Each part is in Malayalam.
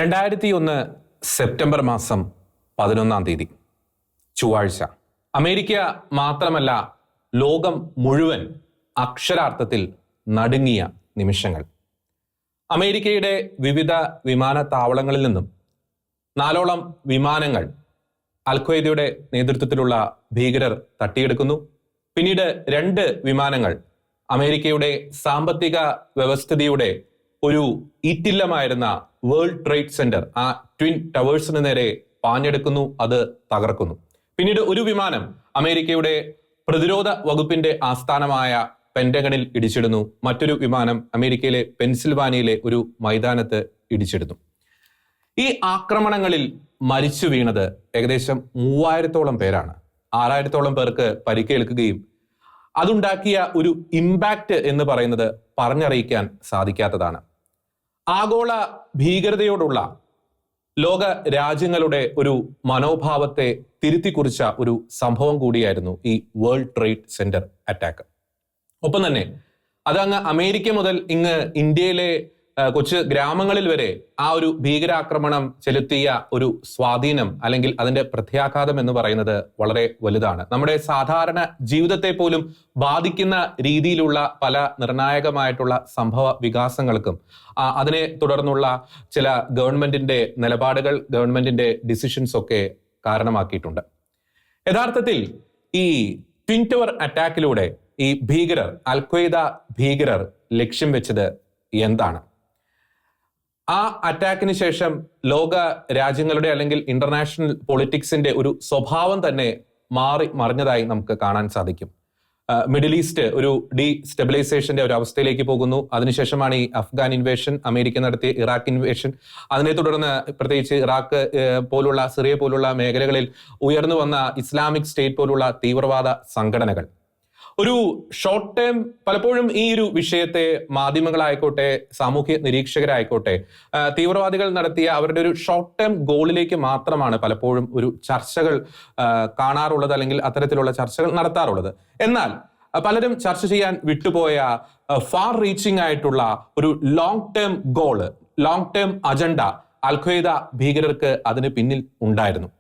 2001 സെപ്റ്റംബർ മാസം 11-ാം തീയതി ചൊവ്വാഴ്ച അമേരിക്ക മാത്രമല്ല ലോകം മുഴുവൻ അക്ഷരാർത്ഥത്തിൽ നടുങ്ങിയ നിമിഷങ്ങൾ. അമേരിക്കയുടെ വിവിധ വിമാനത്താവളങ്ങളിൽ നിന്നും 4ഓളം വിമാനങ്ങൾ അൽ-ഖ്വയ്ദയുടെ നേതൃത്വത്തിലുള്ള ഭീകരർ തട്ടിയെടുക്കുന്നു. പിന്നീട് 2 വിമാനങ്ങൾ അമേരിക്കയുടെ സാമ്പത്തിക വ്യവസ്ഥിതിയുടെ ഒരു ഈറ്റില്ലമായിരുന്ന വേൾഡ് ട്രേഡ് സെന്റർ, ആ ട്വിൻ ടവേഴ്സിന് നേരെ പാഞ്ഞെടുക്കുന്നു, അത് തകർക്കുന്നു. പിന്നീട് ഒരു വിമാനം അമേരിക്കയുടെ പ്രതിരോധ വകുപ്പിന്റെ ആസ്ഥാനമായ പെന്റഗണിൽ ഇടിച്ചിടുന്നു. മറ്റൊരു വിമാനം അമേരിക്കയിലെ പെൻസിൽവാനിയയിലെ ഒരു മൈതാനത്ത് ഇടിച്ചിടുന്നു. ഈ ആക്രമണങ്ങളിൽ മരിച്ചു വീണത് ഏകദേശം 3000-ഓളം പേരാണ്. 6000-ഓളം പേർക്ക് പരിക്കേൽക്കുകയും അതുണ്ടാക്കിയ ഒരു ഇമ്പാക്റ്റ് എന്ന് പറയുന്നത് പറഞ്ഞറിയിക്കാൻ സാധിക്കാത്തതാണ്. ആഗോള ഭീകരതയോടുള്ള ലോക രാജ്യങ്ങളുടെ ഒരു മനോഭാവത്തെ തിരുത്തിക്കുറിച്ച ഒരു സംഭവം കൂടിയായിരുന്നു ഈ വേൾഡ് ട്രേഡ് സെന്റർ അറ്റാക്ക്. ഒപ്പം തന്നെ അതങ്ങ് അമേരിക്ക മുതൽ ഇങ്ങ് ഇന്ത്യയിലെ കൊച്ചു ഗ്രാമങ്ങളിൽ വരെ ആ ഒരു ഭീകരാക്രമണം ചെലുത്തിയ ഒരു സ്വാധീനം അല്ലെങ്കിൽ അതിന്റെ പ്രത്യാഘാതം എന്ന് പറയുന്നത് വളരെ വലുതാണ്. നമ്മുടെ സാധാരണ ജീവിതത്തെ പോലും ബാധിക്കുന്ന രീതിയിലുള്ള പല നിർണായകമായിട്ടുള്ള സംഭവ വികാസങ്ങൾക്കും അതിനെ തുടർന്നുള്ള ചില ഗവൺമെന്റിന്റെ നിലപാടുകൾ, ഗവൺമെന്റിന്റെ ഡിസിഷൻസ് ഒക്കെ കാരണമാക്കിയിട്ടുണ്ട്. യഥാർത്ഥത്തിൽ ഈ ട്വിൻ ടവർ അറ്റാക്കിലൂടെ ഈ ഭീകരർ, അൽ-ഖ്വയ്ദ ഭീകരർ ലക്ഷ്യം വെച്ചത് എന്താണ്? ആ അറ്റാക്കിന് ശേഷം ലോക രാജ്യങ്ങളുടെ അല്ലെങ്കിൽ ഇന്റർനാഷണൽ പൊളിറ്റിക്സിന്റെ ഒരു സ്വഭാവം തന്നെ മറിഞ്ഞതായി നമുക്ക് കാണാൻ സാധിക്കും. മിഡിൽ ഈസ്റ്റ് ഒരു ഡീസ്റ്റെബിലൈസേഷന്റെ ഒരു അവസ്ഥയിലേക്ക് പോകുന്നു. അതിനുശേഷമാണ് ഈ അഫ്ഗാൻ ഇൻവേഷൻ, അമേരിക്ക നടത്തിയ ഇറാഖ് ഇൻവേഷൻ. അതിനെ തുടർന്ന് പ്രത്യേകിച്ച് ഇറാഖ് പോലുള്ള, സിറിയ പോലുള്ള മേഖലകളിൽ ഉയർന്നു വന്ന ഇസ്ലാമിക് സ്റ്റേറ്റ് പോലുള്ള തീവ്രവാദ സംഘടനകൾ. ഒരു ഷോർട്ട് ടേം, പലപ്പോഴും ഈ ഒരു വിഷയത്തെ മാധ്യമങ്ങളായിക്കോട്ടെ, സാമൂഹ്യ നിരീക്ഷകരായിക്കോട്ടെ, തീവ്രവാദികൾ നടത്തിയ അവരുടെ ഒരു ഷോർട്ട് ടേം ഗോളിലേക്ക് മാത്രമാണ് പലപ്പോഴും ഒരു ചർച്ചകൾ കാണാറുള്ളത്, അല്ലെങ്കിൽ അത്തരത്തിലുള്ള ചർച്ചകൾ നടത്താറുള്ളത്. എന്നാൽ പലരും ചർച്ച ചെയ്യാൻ വിട്ടുപോയ ഫാർ റീച്ചിങ് ആയിട്ടുള്ള ഒരു long term goal, long term agenda al-Qaeda ഭീകരർക്ക് അതിന് പിന്നിൽ ഉണ്ടായിരുന്നു.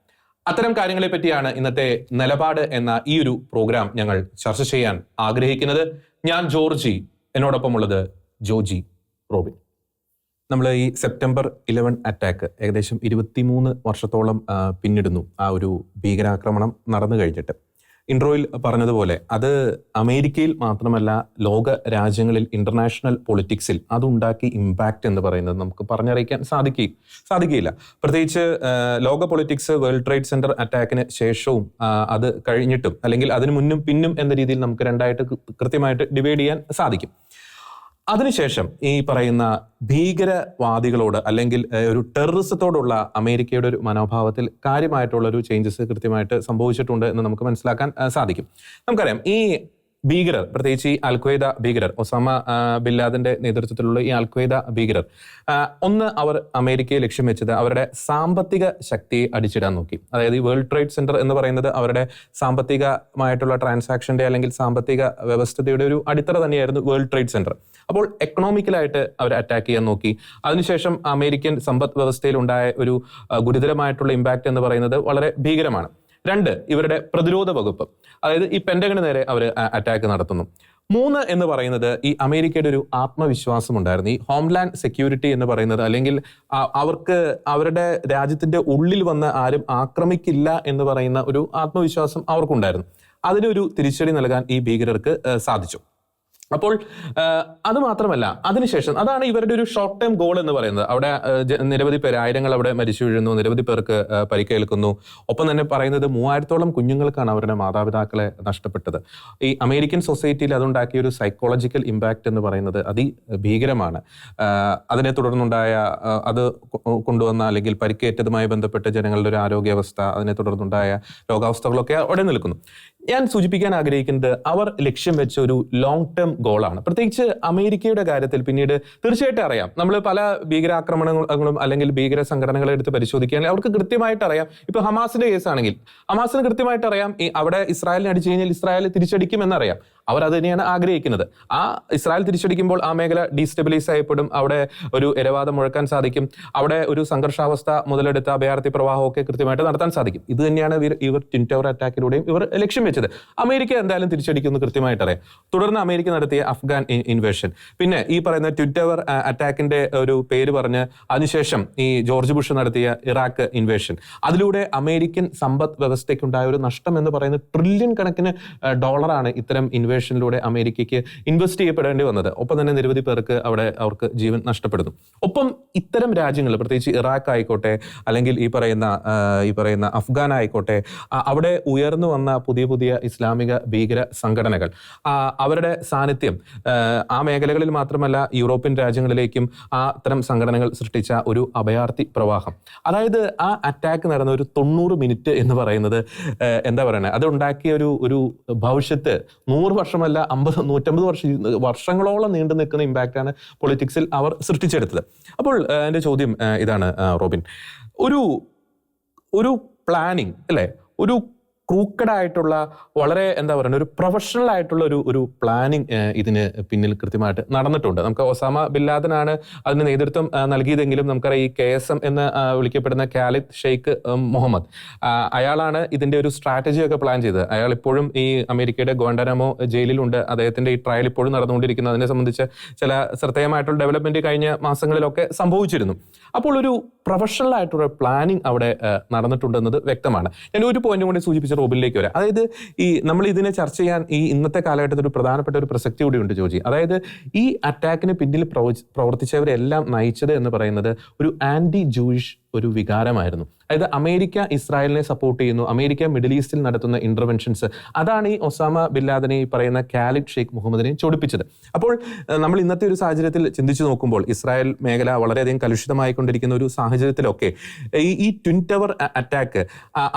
അത്തരം കാര്യങ്ങളെ പറ്റിയാണ് ഇന്നത്തെ നിലപാട് എന്ന ഈ ഒരു പ്രോഗ്രാം ഞങ്ങൾ ചർച്ച ചെയ്യാൻ ആഗ്രഹിക്കുന്നത്. ഞാൻ ജോർജി, എന്നോടൊപ്പമുള്ളത് ജോജി റോബിൻ. നമ്മൾ ഈ സെപ്റ്റംബർ 11 അറ്റാക്ക് ഏകദേശം 23 വർഷത്തോളം പിന്നിടുന്നു. ആ ഒരു ഭീകരാക്രമണം നടന്നു കഴിഞ്ഞിട്ട് ഇൻട്രോയിൽ പറഞ്ഞതുപോലെ അത് അമേരിക്കയിൽ മാത്രമല്ല ലോക രാജ്യങ്ങളിൽ, ഇന്റർനാഷണൽ പൊളിറ്റിക്സിൽ അതുണ്ടാക്കി ഇമ്പാക്റ്റ് എന്ന് പറയുന്നത് നമുക്ക് പറഞ്ഞറിയിക്കാൻ സാധിക്കുകയില്ല. പ്രത്യേകിച്ച് ലോക പൊളിറ്റിക്സ് വേൾഡ് ട്രേഡ് സെന്റർ അറ്റാക്കിന് ശേഷവും അത് കഴിഞ്ഞിട്ടും അല്ലെങ്കിൽ അതിന് മുന്നും പിന്നും എന്ന രീതിയിൽ നമുക്ക് രണ്ടായിട്ട് കൃത്യമായിട്ട് ഡിവൈഡ് ചെയ്യാൻ സാധിക്കും. അതിനുശേഷം ഈ പറയുന്ന ഭീകരവാദികളോട് അല്ലെങ്കിൽ ഒരു ടെററിസത്തോടുള്ള അമേരിക്കയുടെ ഒരു മനോഭാവത്തിൽ കാര്യമായിട്ടുള്ള ഒരു ചേഞ്ചസ് കൃത്യമായിട്ട് സംഭവിച്ചിട്ടുണ്ട് എന്ന് നമുക്ക് മനസ്സിലാക്കാൻ സാധിക്കും. നമുക്കറിയാം ഈ ഭീകരർ, പ്രത്യേകിച്ച് ഈ അൽ-ഖ്വയ്ദ ഭീകരർ, ഒസാമ ബിൻ ലാദന്റെ നേതൃത്വത്തിലുള്ള ഈ അൽ-ഖ്വയ്ദ ഭീകരർ, അവർ അമേരിക്കയെ ലക്ഷ്യം വെച്ചത് അവരുടെ സാമ്പത്തിക ശക്തിയെ അടിച്ചിടാൻ നോക്കി. അതായത് ഈ വേൾഡ് ട്രേഡ് സെന്റർ എന്ന് പറയുന്നത് അവരുടെ സാമ്പത്തികമായിട്ടുള്ള ട്രാൻസാക്ഷന്റെ അല്ലെങ്കിൽ സാമ്പത്തിക വ്യവസ്ഥയുടെ ഒരു അടിത്തറ തന്നെയായിരുന്നു വേൾഡ് ട്രേഡ് സെന്റർ. അപ്പോൾ എക്കണോമിക്കലായിട്ട് അവർ അറ്റാക്ക് ചെയ്യാൻ നോക്കി. അതിനുശേഷം അമേരിക്കൻ സമ്പദ് വ്യവസ്ഥയിൽ ഉണ്ടായ ഒരു ഗുരുതരമായിട്ടുള്ള ഇമ്പാക്റ്റ് എന്ന് പറയുന്നത് വളരെ ഭീകരമാണ്. 2, ഇവരുടെ പ്രതിരോധ വകുപ്പ്, അതായത് ഈ പെന്റഗണ് നേരെ അവർ അറ്റാക്ക് നടത്തുന്നു. 3 എന്ന് പറയുന്നത് ഈ അമേരിക്കയുടെ ഒരു ആത്മവിശ്വാസം ഉണ്ടായിരുന്നു. ഈ ഹോംലാൻഡ് സെക്യൂരിറ്റി എന്ന് പറയുന്നത്, അല്ലെങ്കിൽ അവർക്ക് അവരുടെ രാജ്യത്തിന്റെ ഉള്ളിൽ വന്ന് ആരും ആക്രമിക്കില്ല എന്ന് പറയുന്ന ഒരു ആത്മവിശ്വാസം അവർക്കുണ്ടായിരുന്നു. അതിനൊരു തിരിച്ചടി നൽകാൻ ഈ ഭീകരർക്ക് സാധിച്ചു. അപ്പോൾ അത് മാത്രമല്ല, അതിനുശേഷം അതാണ് ഇവരുടെ ഒരു ഷോർട്ട് ടൈം ഗോൾ എന്ന് പറയുന്നത്. അവിടെ നിരവധി പേര്, ആയിരങ്ങൾ അവിടെ മരിച്ചു വീഴുന്നു, നിരവധി പേർക്ക് പരിക്കേൽക്കുന്നു. ഒപ്പം തന്നെ പറയുന്നത് 3000-ഓളം കുഞ്ഞുങ്ങൾക്കാണ് അവരുടെ മാതാപിതാക്കളെ നഷ്ടപ്പെട്ടത്. ഈ അമേരിക്കൻ സൊസൈറ്റിയിൽ അതുണ്ടാക്കിയ ഒരു സൈക്കോളജിക്കൽ ഇമ്പാക്റ്റ് എന്ന് പറയുന്നത് അതിഭീകരമാണ്. അതിനെ തുടർന്നുണ്ടായ അത് കൊണ്ടുവന്ന അല്ലെങ്കിൽ പരിക്കേറ്റതുമായി ബന്ധപ്പെട്ട് ജനങ്ങളുടെ ഒരു ആരോഗ്യാവസ്ഥ, അതിനെ തുടർന്നുണ്ടായ രോഗാവസ്ഥകളൊക്കെ അവിടെ നിൽക്കുന്നു. ഞാൻ സൂചിപ്പിക്കാൻ ആഗ്രഹിക്കുന്നത് അവർ ലക്ഷ്യം വെച്ച ഒരു ലോങ് ടേം ഗോളാണ്. പ്രത്യേകിച്ച് അമേരിക്കയുടെ കാര്യത്തിൽ പിന്നീട് തീർച്ചയായിട്ടും അറിയാം, നമ്മൾ പല ഭീകരാക്രമണങ്ങളും അല്ലെങ്കിൽ ഭീകര സംഘടനകളെ എടുത്ത് പരിശോധിക്കുകയാണെങ്കിൽ അവർക്ക് കൃത്യമായിട്ട് അറിയാം. ഇപ്പൊ ഹമാസിന്റെ കേസാണെങ്കിൽ ഹമാസിന് കൃത്യമായിട്ട് അറിയാം അവിടെ ഇസ്രായേലിനെ അടിച്ചു കഴിഞ്ഞാൽ ഇസ്രായേൽ തിരിച്ചടിക്കും എന്നറിയാം. അത് തന്നെയാണ് ആഗ്രഹിക്കുന്നത്. ആ ഇസ്രായേൽ തിരിച്ചടിക്കുമ്പോൾ ആ മേഖല ഡീസ്റ്റെബിലൈസ് ചെയ്യപ്പെടും, അവിടെ ഒരു ഇരവാദം മുഴക്കാൻ സാധിക്കും, അവിടെ ഒരു സംഘർഷാവസ്ഥ മുതലെടുത്ത അഭയാർത്ഥി പ്രവാഹമൊക്കെ കൃത്യമായിട്ട് നടത്താൻ സാധിക്കും. ഇത് തന്നെയാണ് ഇവർ ട്വിൻ ടവർ അറ്റാക്കിലൂടെയും ഇവർ ലക്ഷ്യം വെച്ചത്. അമേരിക്ക എന്തായാലും തിരിച്ചടിക്കുമെന്ന് കൃത്യമായിട്ട് അറിയാം. തുടർന്ന് അമേരിക്ക നടത്തിയ അഫ്ഗാൻ ഇൻവേഷൻ, പിന്നെ ഈ പറയുന്ന ട്വിൻ ടവർ അറ്റാക്കിന്റെ ഒരു പേര് പറഞ്ഞ് അതിനുശേഷം ഈ ജോർജ് ബുഷ് നടത്തിയ ഇറാഖ് ഇൻവേഷൻ, അതിലൂടെ അമേരിക്കൻ സമ്പദ് വ്യവസ്ഥയ്ക്കുണ്ടായ ഒരു നഷ്ടം എന്ന് പറയുന്നത് ട്രില്യൺ കണക്കിന് ഡോളറാണ് ഇത്തരം ഇൻവേഷനിലൂടെ അമേരിക്കയ്ക്ക് ഇൻവെസ്റ്റ് ചെയ്യപ്പെടേണ്ടി വന്നത്. ഒപ്പം തന്നെ നിരവധി പേർക്ക് അവർക്ക് ജീവൻ നഷ്ടപ്പെടുന്നു. ഒപ്പം ഇത്തരം രാജ്യങ്ങൾ, പ്രത്യേകിച്ച് ഇറാഖ് ആയിക്കോട്ടെ അല്ലെങ്കിൽ ഈ പറയുന്ന അഫ്ഗാൻ ആയിക്കോട്ടെ, അവിടെ ഉയർന്നു വന്ന പുതിയ ഇസ്ലാമിക ഭീകര സംഘടനകൾ, അവരുടെ സാന്നിധ്യം ആ മേഖലകളിൽ മാത്രമല്ല യൂറോപ്യൻ രാജ്യങ്ങളിലേക്കും അത്തരം സംഘടനകൾ സൃഷ്ടിച്ച ഒരു അഭയാർത്ഥി പ്രവാഹം. അതായത് ആ അറ്റാക്ക് നടന്ന ഒരു 90 മിനിറ്റ് എന്ന് പറയുന്നത് എന്താ പറയുന്നത്, അത് ഉണ്ടാക്കിയ ഒരു ഭവിഷ്യത്ത് 100 വർഷമല്ല 50-150 വർഷങ്ങളോളം നീണ്ടു നിൽക്കുന്ന ഇമ്പാക്റ്റാണ് പൊളിറ്റിക്സിൽ അവർ സൃഷ്ടിച്ചെടുത്തത്. അപ്പോൾ എൻ്റെ ചോദ്യം ഇതാണ് റോബിൻ, ഒരു പ്ലാനിങ് അല്ലേ, ഒരു ക്രൂക്കഡ് ആയിട്ടുള്ള വളരെ എന്താ പറയുക ഒരു പ്രൊഫഷണൽ ആയിട്ടുള്ള ഒരു പ്ലാനിങ് ഇതിന് പിന്നിൽ കൃത്യമായിട്ട് നടന്നിട്ടുണ്ട്. നമുക്ക് ഒസാമ ബിൻ ലാദനാണ് അതിന് നേതൃത്വം നൽകിയതെങ്കിലും നമുക്കറിയാം ഈ KSM എന്ന് വിളിക്കപ്പെടുന്ന ഖാലിദ് ഷെയ്ഖ് മുഹമ്മദ്, അയാളാണ് ഇതിന്റെ ഒരു സ്ട്രാറ്റജി ഒക്കെ പ്ലാൻ ചെയ്തത്. അയാൾ ഇപ്പോഴും ഈ അമേരിക്കയുടെ ഗോണ്ടനാമോ ജയിലിലുണ്ട്. അദ്ദേഹത്തിന്റെ ഈ ട്രയൽ ഇപ്പോഴും നടന്നുകൊണ്ടിരിക്കുന്നു. അതിനെ സംബന്ധിച്ച് ചില ശ്രദ്ധേയമായിട്ടുള്ള ഡെവലപ്മെന്റ് കഴിഞ്ഞ മാസങ്ങളിലൊക്കെ സംഭവിച്ചിരുന്നു. അപ്പോൾ ഒരു പ്രൊഫഷണൽ ആയിട്ടുള്ള പ്ലാനിങ് അവിടെ നടന്നിട്ടുണ്ടെന്നത് വ്യക്തമാണ്. ഞാൻ ഒരു പോയിന്റ് കൂടി സൂചിപ്പിച്ച റോബിനിലേക്ക് വരാം. അതായത് ഈ നമ്മൾ ഇതിനെ ചർച്ച ചെയ്യാൻ ഈ ഇന്നത്തെ കാലഘട്ടത്തിൽ ഒരു പ്രധാനപ്പെട്ട ഒരു പ്രസക്തി കൂടിയുണ്ട് ജോജി. അതായത് ഈ അറ്റാക്കിന് പിന്നിൽ പ്രവർത്തിച്ചവരെല്ലാം നയിച്ചത് എന്ന് പറയുന്നത് ഒരു ആന്റി ജൂയിഷ് ഒരു വികാരമായിരുന്നു. അതായത് അമേരിക്ക ഇസ്രായേലിനെ സപ്പോർട്ട് ചെയ്യുന്നു, അമേരിക്ക മിഡിൽ ഈസ്റ്റിൽ നടത്തുന്ന ഇന്റർവെൻഷൻസ്, അതാണ് ഈ ഒസാമ ബിൻ ലാദനെ ഈ പറയുന്ന ഖാലിദ് ഷെയ്ഖ് മുഹമ്മദിനെ ചൊടിപ്പിച്ചത്. അപ്പോൾ നമ്മൾ ഇന്നത്തെ ഒരു സാഹചര്യത്തിൽ ചിന്തിച്ചു നോക്കുമ്പോൾ ഇസ്രായേൽ മേഖല വളരെയധികം കലുഷിതമായിക്കൊണ്ടിരിക്കുന്ന ഒരു സാഹചര്യത്തിലൊക്കെ ഈ ട്വിൻ ടവർ അറ്റാക്ക്,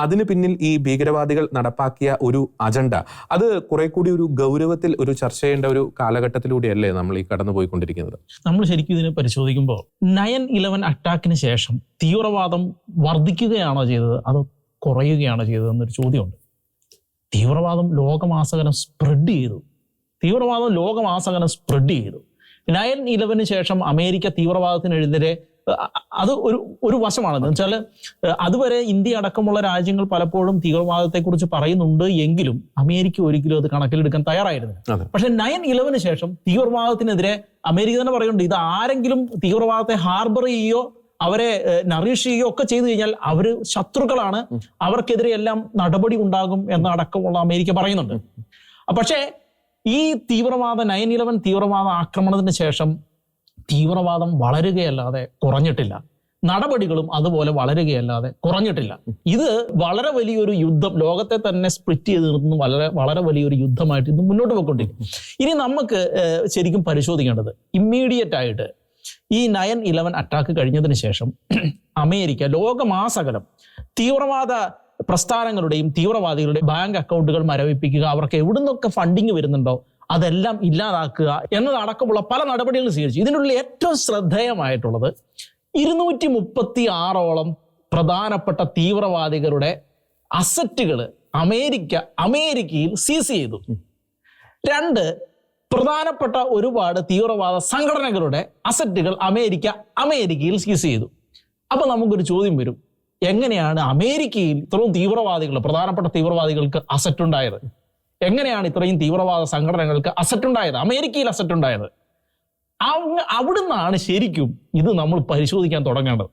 അതിന് പിന്നിൽ ഈ ഭീകരവാദികൾ നടപ്പാക്കിയ ഒരു അജണ്ട, അത് കുറെ കൂടി ഒരു ഗൗരവത്തിൽ ഒരു ചർച്ച ചെയ്യേണ്ട ഒരു കാലഘട്ടത്തിലൂടെയല്ലേ നമ്മൾ ഈ കടന്നുപോയിക്കൊണ്ടിരിക്കുന്നത്? നമ്മൾ ശരിക്കും ഇതിനെ പരിശോധിക്കുമ്പോൾ 9/11 അറ്റാക്കിന് ശേഷം തീവ്രവാദം വർദ്ധിക്കുകയാണോ ചെയ്തത് അതോ കുറയുകയാണോ ചെയ്തത് എന്നൊരു ചോദ്യമുണ്ട്. തീവ്രവാദം ലോകമാസകലം സ്പ്രെഡ് ചെയ്തു. 9/11 ശേഷം അമേരിക്ക തീവ്രവാദത്തിനെതിരെ അത് ഒരു വശമാണെന്ന് വെച്ചാൽ അതുവരെ ഇന്ത്യ അടക്കമുള്ള രാജ്യങ്ങൾ പലപ്പോഴും തീവ്രവാദത്തെക്കുറിച്ച് പറയുന്നുണ്ട് എങ്കിലും അമേരിക്ക ഒരിക്കലും അത് കണക്കിലെടുക്കാൻ തയ്യാറായിരുന്നില്ല. പക്ഷെ 9/11 ശേഷം തീവ്രവാദത്തിനെതിരെ അമേരിക്ക തന്നെ പറയുന്നുണ്ട്, ഇത് ആരെങ്കിലും തീവ്രവാദത്തെ ഹാർബർ ചെയ്യുകയോ അവരെ നറിഷ് ചെയ്യുകയോ ഒക്കെ ചെയ്തു കഴിഞ്ഞാൽ അവര് ശത്രുക്കളാണ്, അവർക്കെതിരെ എല്ലാം നടപടി ഉണ്ടാകും എന്നടക്കമുള്ള അമേരിക്ക പറയുന്നുണ്ട്. പക്ഷേ ഈ 9/11 തീവ്രവാദ ആക്രമണത്തിന് ശേഷം തീവ്രവാദം വളരുകയല്ലാതെ കുറഞ്ഞിട്ടില്ല, നടപടികളും അതുപോലെ വളരുകയല്ലാതെ കുറഞ്ഞിട്ടില്ല. ഇത് വളരെ വലിയൊരു യുദ്ധം, ലോകത്തെ തന്നെ സ്പ്ലിറ്റ് ചെയ്ത് നിർത്തുന്ന വളരെ വലിയൊരു യുദ്ധമായിട്ട് ഇത് മുന്നോട്ട് പോയിക്കൊണ്ടിരിക്കും. ഇനി നമുക്ക് ശരിക്കും പരിശോധിക്കേണ്ടത് ഇമ്മീഡിയറ്റ് ആയിട്ട് ഈ 9/11 അറ്റാക്ക് കഴിഞ്ഞതിന് ശേഷം അമേരിക്ക ലോകമാസകലം തീവ്രവാദ പ്രസ്ഥാനങ്ങളുടെയും തീവ്രവാദികളുടെയും ബാങ്ക് അക്കൗണ്ടുകൾ മരവിപ്പിക്കുക, അവർക്ക് എവിടുന്നൊക്കെ ഫണ്ടിങ് വരുന്നുണ്ടോ അതെല്ലാം ഇല്ലാതാക്കുക എന്നതടക്കമുള്ള പല നടപടികളും സ്വീകരിച്ചു. ഇതിനുള്ള ഏറ്റവും ശ്രദ്ധേയമായിട്ടുള്ളത് 236ഓളം പ്രധാനപ്പെട്ട തീവ്രവാദികളുടെ അസറ്റുകൾ അമേരിക്കയിൽ സീസ് ചെയ്തു. 2 പ്രധാനപ്പെട്ട ഒരുപാട് തീവ്രവാദ സംഘടനകളുടെ അസറ്റുകൾ അമേരിക്കയിൽ സീസ് ചെയ്തു. അപ്പൊ നമുക്കൊരു ചോദ്യം വരും, എങ്ങനെയാണ് അമേരിക്കയിൽ ഇത്രയും പ്രധാനപ്പെട്ട തീവ്രവാദികൾക്ക് അസറ്റ് ഉണ്ടായത്? എങ്ങനെയാണ് ഇത്രയും തീവ്രവാദ സംഘടനകൾക്ക് അസറ്റ് ഉണ്ടായത്, അമേരിക്കയിൽ അസറ്റ് ഉണ്ടായത്? അവിടുന്നാണ് ശരിക്കും ഇത് നമ്മൾ പരിശോധിക്കാൻ തുടങ്ങേണ്ടത്.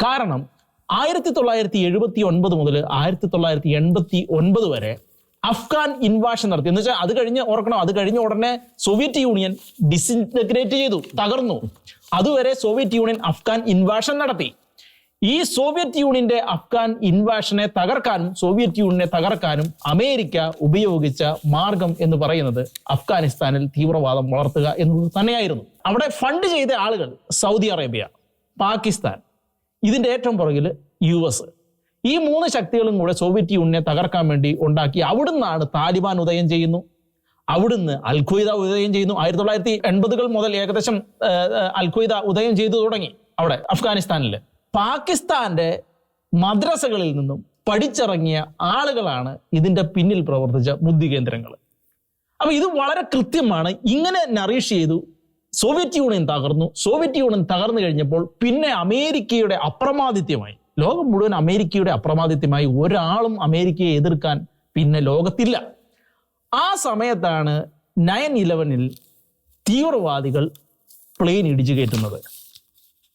കാരണം 1979 മുതൽ 1989 വരെ അഫ്ഗാൻ ഇൻവാഷൻ നടത്തി. എന്ന് വെച്ചാൽ അത് കഴിഞ്ഞ ഉടനെ സോവിയറ്റ് യൂണിയൻ ഡിസിൻറ്റഗ്രേറ്റ് ചെയ്തു, തകർന്നു. അതുവരെ സോവിയറ്റ് യൂണിയൻ അഫ്ഗാൻ ഇൻവാഷൻ നടത്തി. ഈ സോവിയറ്റ് യൂണിയന്റെ അഫ്ഗാൻ ഇൻവാഷനെ തകർക്കാനും അമേരിക്ക ഉപയോഗിച്ച മാർഗം എന്ന് പറയുന്നത് അഫ്ഗാനിസ്ഥാനിൽ തീവ്രവാദം വളർത്തുക എന്നുള്ളത് തന്നെയായിരുന്നു. അവിടെ ഫണ്ട് ചെയ്ത ആളുകൾ സൗദി അറേബ്യ, പാകിസ്ഥാൻ, ഇതിന്റെ ഏറ്റവും പുറകിൽ US. ഈ 3 ശക്തികളും കൂടെ സോവിയറ്റ് യൂണിയനെ തകർക്കാൻ വേണ്ടി ഉണ്ടാക്കി. അവിടുന്നാണ് താലിബാൻ ഉദയം ചെയ്യുന്നു, അവിടുന്ന് അൽ ഖ്വയ്ദ ഉദയം ചെയ്യുന്നു. 1980 മുതൽ ഏകദേശം അൽ ഖ്വയ്ദ ഉദയം ചെയ്തു തുടങ്ങി അവിടെ അഫ്ഗാനിസ്ഥാനിൽ. പാകിസ്ഥാന്റെ മദ്രസകളിൽ നിന്നും പഠിച്ചിറങ്ങിയ ആളുകളാണ് ഇതിന്റെ പിന്നിൽ പ്രവർത്തിച്ച ബുദ്ധി കേന്ദ്രങ്ങൾ. അപ്പൊ ഇത് വളരെ കൃത്യമാണ്. ഇങ്ങനെ നറീഷ് ചെയ്തു. സോവിയറ്റ് യൂണിയൻ തകർന്നു. സോവിയറ്റ് യൂണിയൻ തകർന്നു കഴിഞ്ഞപ്പോൾ പിന്നെ അമേരിക്കയുടെ അപ്രമാദിത്യമായി, ലോകം മുഴുവൻ അമേരിക്കയുടെ അപ്രമാദിത്യമായി. ഒരാളും അമേരിക്കയെ എതിർക്കാൻ പിന്നെ ലോകത്തില്ല. ആ സമയത്താണ് 9/11 തീവ്രവാദികൾ പ്ലെയിൻ ഇടിച്ചു കയറ്റുന്നത്.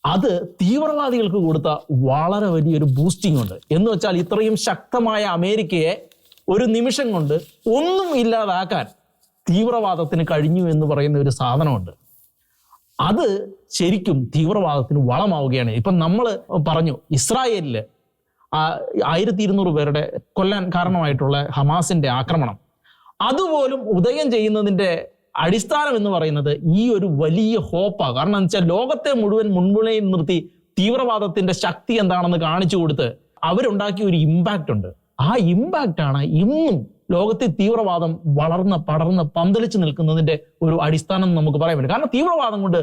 അത് തീവ്രവാദികൾക്ക് കൊടുത്ത വളരെ വലിയൊരു ബൂസ്റ്റിംഗ് ഉണ്ട്. എന്ന് വെച്ചാൽ ഇത്രയും ശക്തമായ അമേരിക്കയെ ഒരു നിമിഷം കൊണ്ട് ഒന്നും ഇല്ലാതാക്കാൻ തീവ്രവാദത്തിന് കഴിഞ്ഞു എന്ന് പറയുന്ന ഒരു സാധനമുണ്ട്. അത് ശരിക്കും തീവ്രവാദത്തിന് വളമാവുകയാണ്. ഇപ്പം നമ്മൾ പറഞ്ഞു, ഇസ്രായേലില് 1200 പേരുടെ കൊല്ലാൻ കാരണമായിട്ടുള്ള ഹമാസിന്റെ ആക്രമണം, അതുപോലും ഉദയം ചെയ്യുന്നതിന്റെ അടിസ്ഥാനം എന്ന് പറയുന്നത് ഈ ഒരു വലിയ ഹോപ്പാണ്. കാരണം എന്ന് വെച്ചാൽ ലോകത്തെ മുഴുവൻ മുൻപിലയിൽ നിർത്തി തീവ്രവാദത്തിന്റെ ശക്തി എന്താണെന്ന് കാണിച്ചു കൊടുത്ത് അവരുണ്ടാക്കിയ ഒരു ഇമ്പാക്റ്റ് ഉണ്ട്. ആ ഇമ്പാക്റ്റാണ് ഇന്നും ലോകത്തെ തീവ്രവാദം പടർന്ന് പന്തലിച്ച് നിൽക്കുന്നതിന്റെ ഒരു അടിസ്ഥാനം നമുക്ക് പറയാൻ പറ്റും. കാരണം തീവ്രവാദം കൊണ്ട്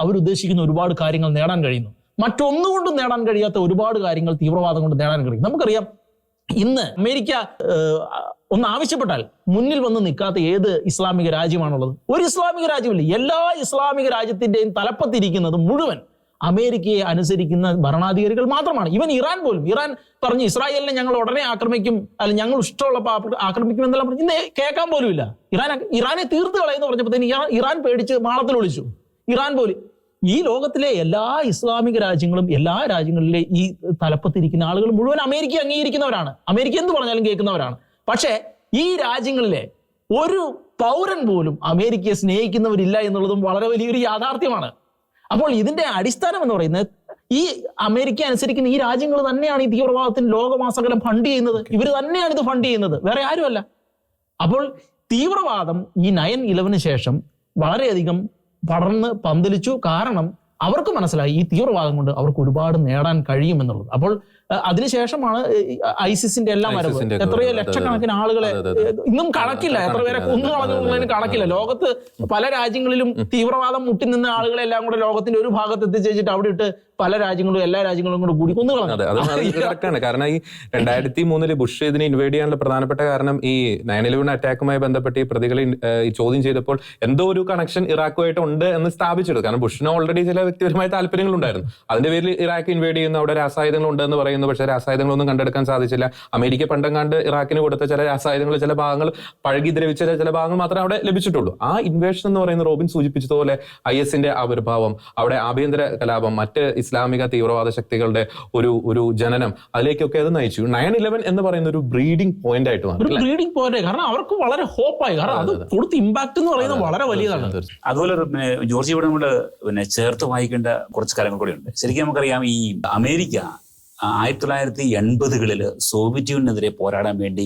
അവരുദ്ദേശിക്കുന്ന ഒരുപാട് കാര്യങ്ങൾ നേടാൻ കഴിയുന്നു. മറ്റൊന്നുകൊണ്ടും നേടാൻ കഴിയാത്ത ഒരുപാട് കാര്യങ്ങൾ തീവ്രവാദം കൊണ്ട് നേടാൻ കഴിയും. നമുക്കറിയാം, ഇന്ന് അമേരിക്ക ഒന്ന് ആവശ്യപ്പെട്ടാൽ മുന്നിൽ വന്ന് നിൽക്കാത്ത ഏത് ഇസ്ലാമിക രാജ്യമാണുള്ളത്? ഒരു ഇസ്ലാമിക രാജ്യമില്ല. എല്ലാ ഇസ്ലാമിക രാജ്യത്തിന്റെയും തലപ്പത്തിരിക്കുന്നത് മുഴുവൻ അമേരിക്കയെ അനുസരിക്കുന്ന ഭരണാധികാരികൾ മാത്രമാണ്. ഇറാൻ പോലും, ഇറാൻ പറഞ്ഞു ഇസ്രായേലിനെ ഞങ്ങൾ ഉടനെ ആക്രമിക്കും, അല്ലെങ്കിൽ ഞങ്ങൾ ഇഷ്ടമുള്ളപ്പോൾ ആക്രമിക്കും എന്നെല്ലാം പറഞ്ഞു. ഇന്ന് കേൾക്കാൻ പോലും ഇല്ല. ഇറാനെ തീർത്ത് കളയെന്ന് പറഞ്ഞപ്പോഴത്തേന് ഇറാൻ പേടിച്ച് മാളത്തിൽ ഒളിച്ചു. ഇറാൻ പോലും ഈ ലോകത്തിലെ എല്ലാ ഇസ്ലാമിക രാജ്യങ്ങളും, എല്ലാ രാജ്യങ്ങളിലെ ഈ തലപ്പത്തിരിക്കുന്ന ആളുകൾ മുഴുവൻ അമേരിക്ക അംഗീകരിക്കുന്നവരാണ്. അമേരിക്ക എന്ത് പറഞ്ഞാലും കേൾക്കുന്നവരാണ്. പക്ഷേ ഈ രാജ്യങ്ങളിലെ ഒരു പൗരൻ പോലും അമേരിക്കയെ സ്നേഹിക്കുന്നവരില്ല എന്നുള്ളതും വളരെ വലിയൊരു യാഥാർത്ഥ്യമാണ്. അപ്പോൾ ഇതിന്റെ അടിസ്ഥാനം എന്ന് പറയുന്നത് ഈ അമേരിക്ക അനുസരിക്കുന്ന ഈ രാജ്യങ്ങൾ തന്നെയാണ് ഈ തീവ്രവാദത്തിന് ലോകമാസകലം ഫണ്ട് ചെയ്യുന്നത്. ഇവർ തന്നെയാണ് ഇത് ഫണ്ട് ചെയ്യുന്നത്, വേറെ ആരുമല്ല. അപ്പോൾ തീവ്രവാദം ഈ 9/11 ശേഷം വളരെയധികം പടർന്ന് പന്തലിച്ചു. കാരണം അവർക്ക് മനസ്സിലായി ഈ തീവ്രവാദം കൊണ്ട് അവർക്ക് ഒരുപാട് നേടാൻ കഴിയുമെന്നുള്ളത്. അപ്പോൾ അതിനുശേഷമാണ് ഐസിസിന്റെ എല്ലാം വരവ്. എത്രയോ ലക്ഷക്കണക്കിന് ആളുകളെ, ഇന്നും കണക്കില്ല എത്ര പേരെ കൊന്നു കളഞ്ഞതിന് കണക്കില്ല. ലോകത്ത് പല രാജ്യങ്ങളിലും തീവ്രവാദം മുട്ടി നിന്ന ആളുകളെ എല്ലാം കൂടെ ലോകത്തിന്റെ ഒരു ഭാഗത്ത് എത്തിച്ചേച്ചിട്ട് അവിടെ ഇട്ട് പല രാജ്യങ്ങളും എല്ലാ രാജ്യങ്ങളും കൂടെ കൂടി കൊന്നു കളഞ്ഞു. കാരണം ഈ 2003 ബുഷ് ഇതിനെ ഇൻവേഡ് ചെയ്യാനുള്ള പ്രധാനപ്പെട്ട കാരണം ഈ 9/11 അറ്റാക്കുമായി ബന്ധപ്പെട്ട് ഈ പ്രതികളെ ചോദ്യം ചെയ്തപ്പോൾ എന്തോ ഒരു കണക്ഷൻ ഇറാഖുമായിട്ട് ഉണ്ട് എന്ന് സ്ഥാപിച്ചെടുത്തു. കാരണം ബുഷിന് ഓൾറെഡി ചില വ്യക്തിപരമായ താല്പര്യങ്ങൾ ഉണ്ടായിരുന്നു. അതിന്റെ പേരിൽ ഇറാഖ് ഇൻവേഡ് ചെയ്യുന്ന അവിടെ രാസായുധങ്ങൾ ഉണ്ടെന്ന് പറയുന്നു. പക്ഷേ രാസായുധങ്ങളൊന്നും കണ്ടെടുക്കാൻ സാധിച്ചില്ല. അമേരിക്ക പണ്ടെങ്ങാണ്ട് ഇറാഖിന് കൊടുത്ത ചില രാസായുധങ്ങൾ, ചില ഭാഗങ്ങൾ പഴകി ദ്രവിച്ച ചില ഭാഗങ്ങൾ മാത്രമേ അവിടെ ലഭിച്ചിട്ടുള്ളൂ. ആ ഇൻവേഷൻ എന്ന് പറയുന്ന റോബിൻ സൂചിപ്പിച്ചതുപോലെ IS-ന്റെ ആവിർഭാവം, അവിടെ ആഭ്യന്തര കലാപം, മറ്റ് ഇസ്ലാമിക തീവ്രവാദ ശക്തികളുടെ ഒരു ജനനം, അതിലേക്കൊക്കെ അത് നയിച്ചു. 9/11 എന്ന് പറയുന്ന ഒരു ബ്രീഡിംഗ് പോയിന്റ് ആയിട്ട് മാറി. ബ്രീഡിംഗ് പോയിന്റ്, കാരണം അവർക്ക് വളരെ ഹോപ്പായി. കാരണം അത് കൊടുത്ത ഇമ്പാക്ട് എന്ന് പറയുന്നത് വളരെ വലിയതാണ്. അതുപോലെ ജോർജ് ഇവിടെ നമ്മൾ ചേർത്ത് വായിക്കേണ്ട കുറച്ച് കാര്യങ്ങൾ കൂടി ഉണ്ട്. ശരിക്കും നമുക്കറിയാം, ഈ അമേരിക്ക 1980-കളിൽ സോവിയറ്റ് യൂണിയനെതിരെ പോരാടാൻ വേണ്ടി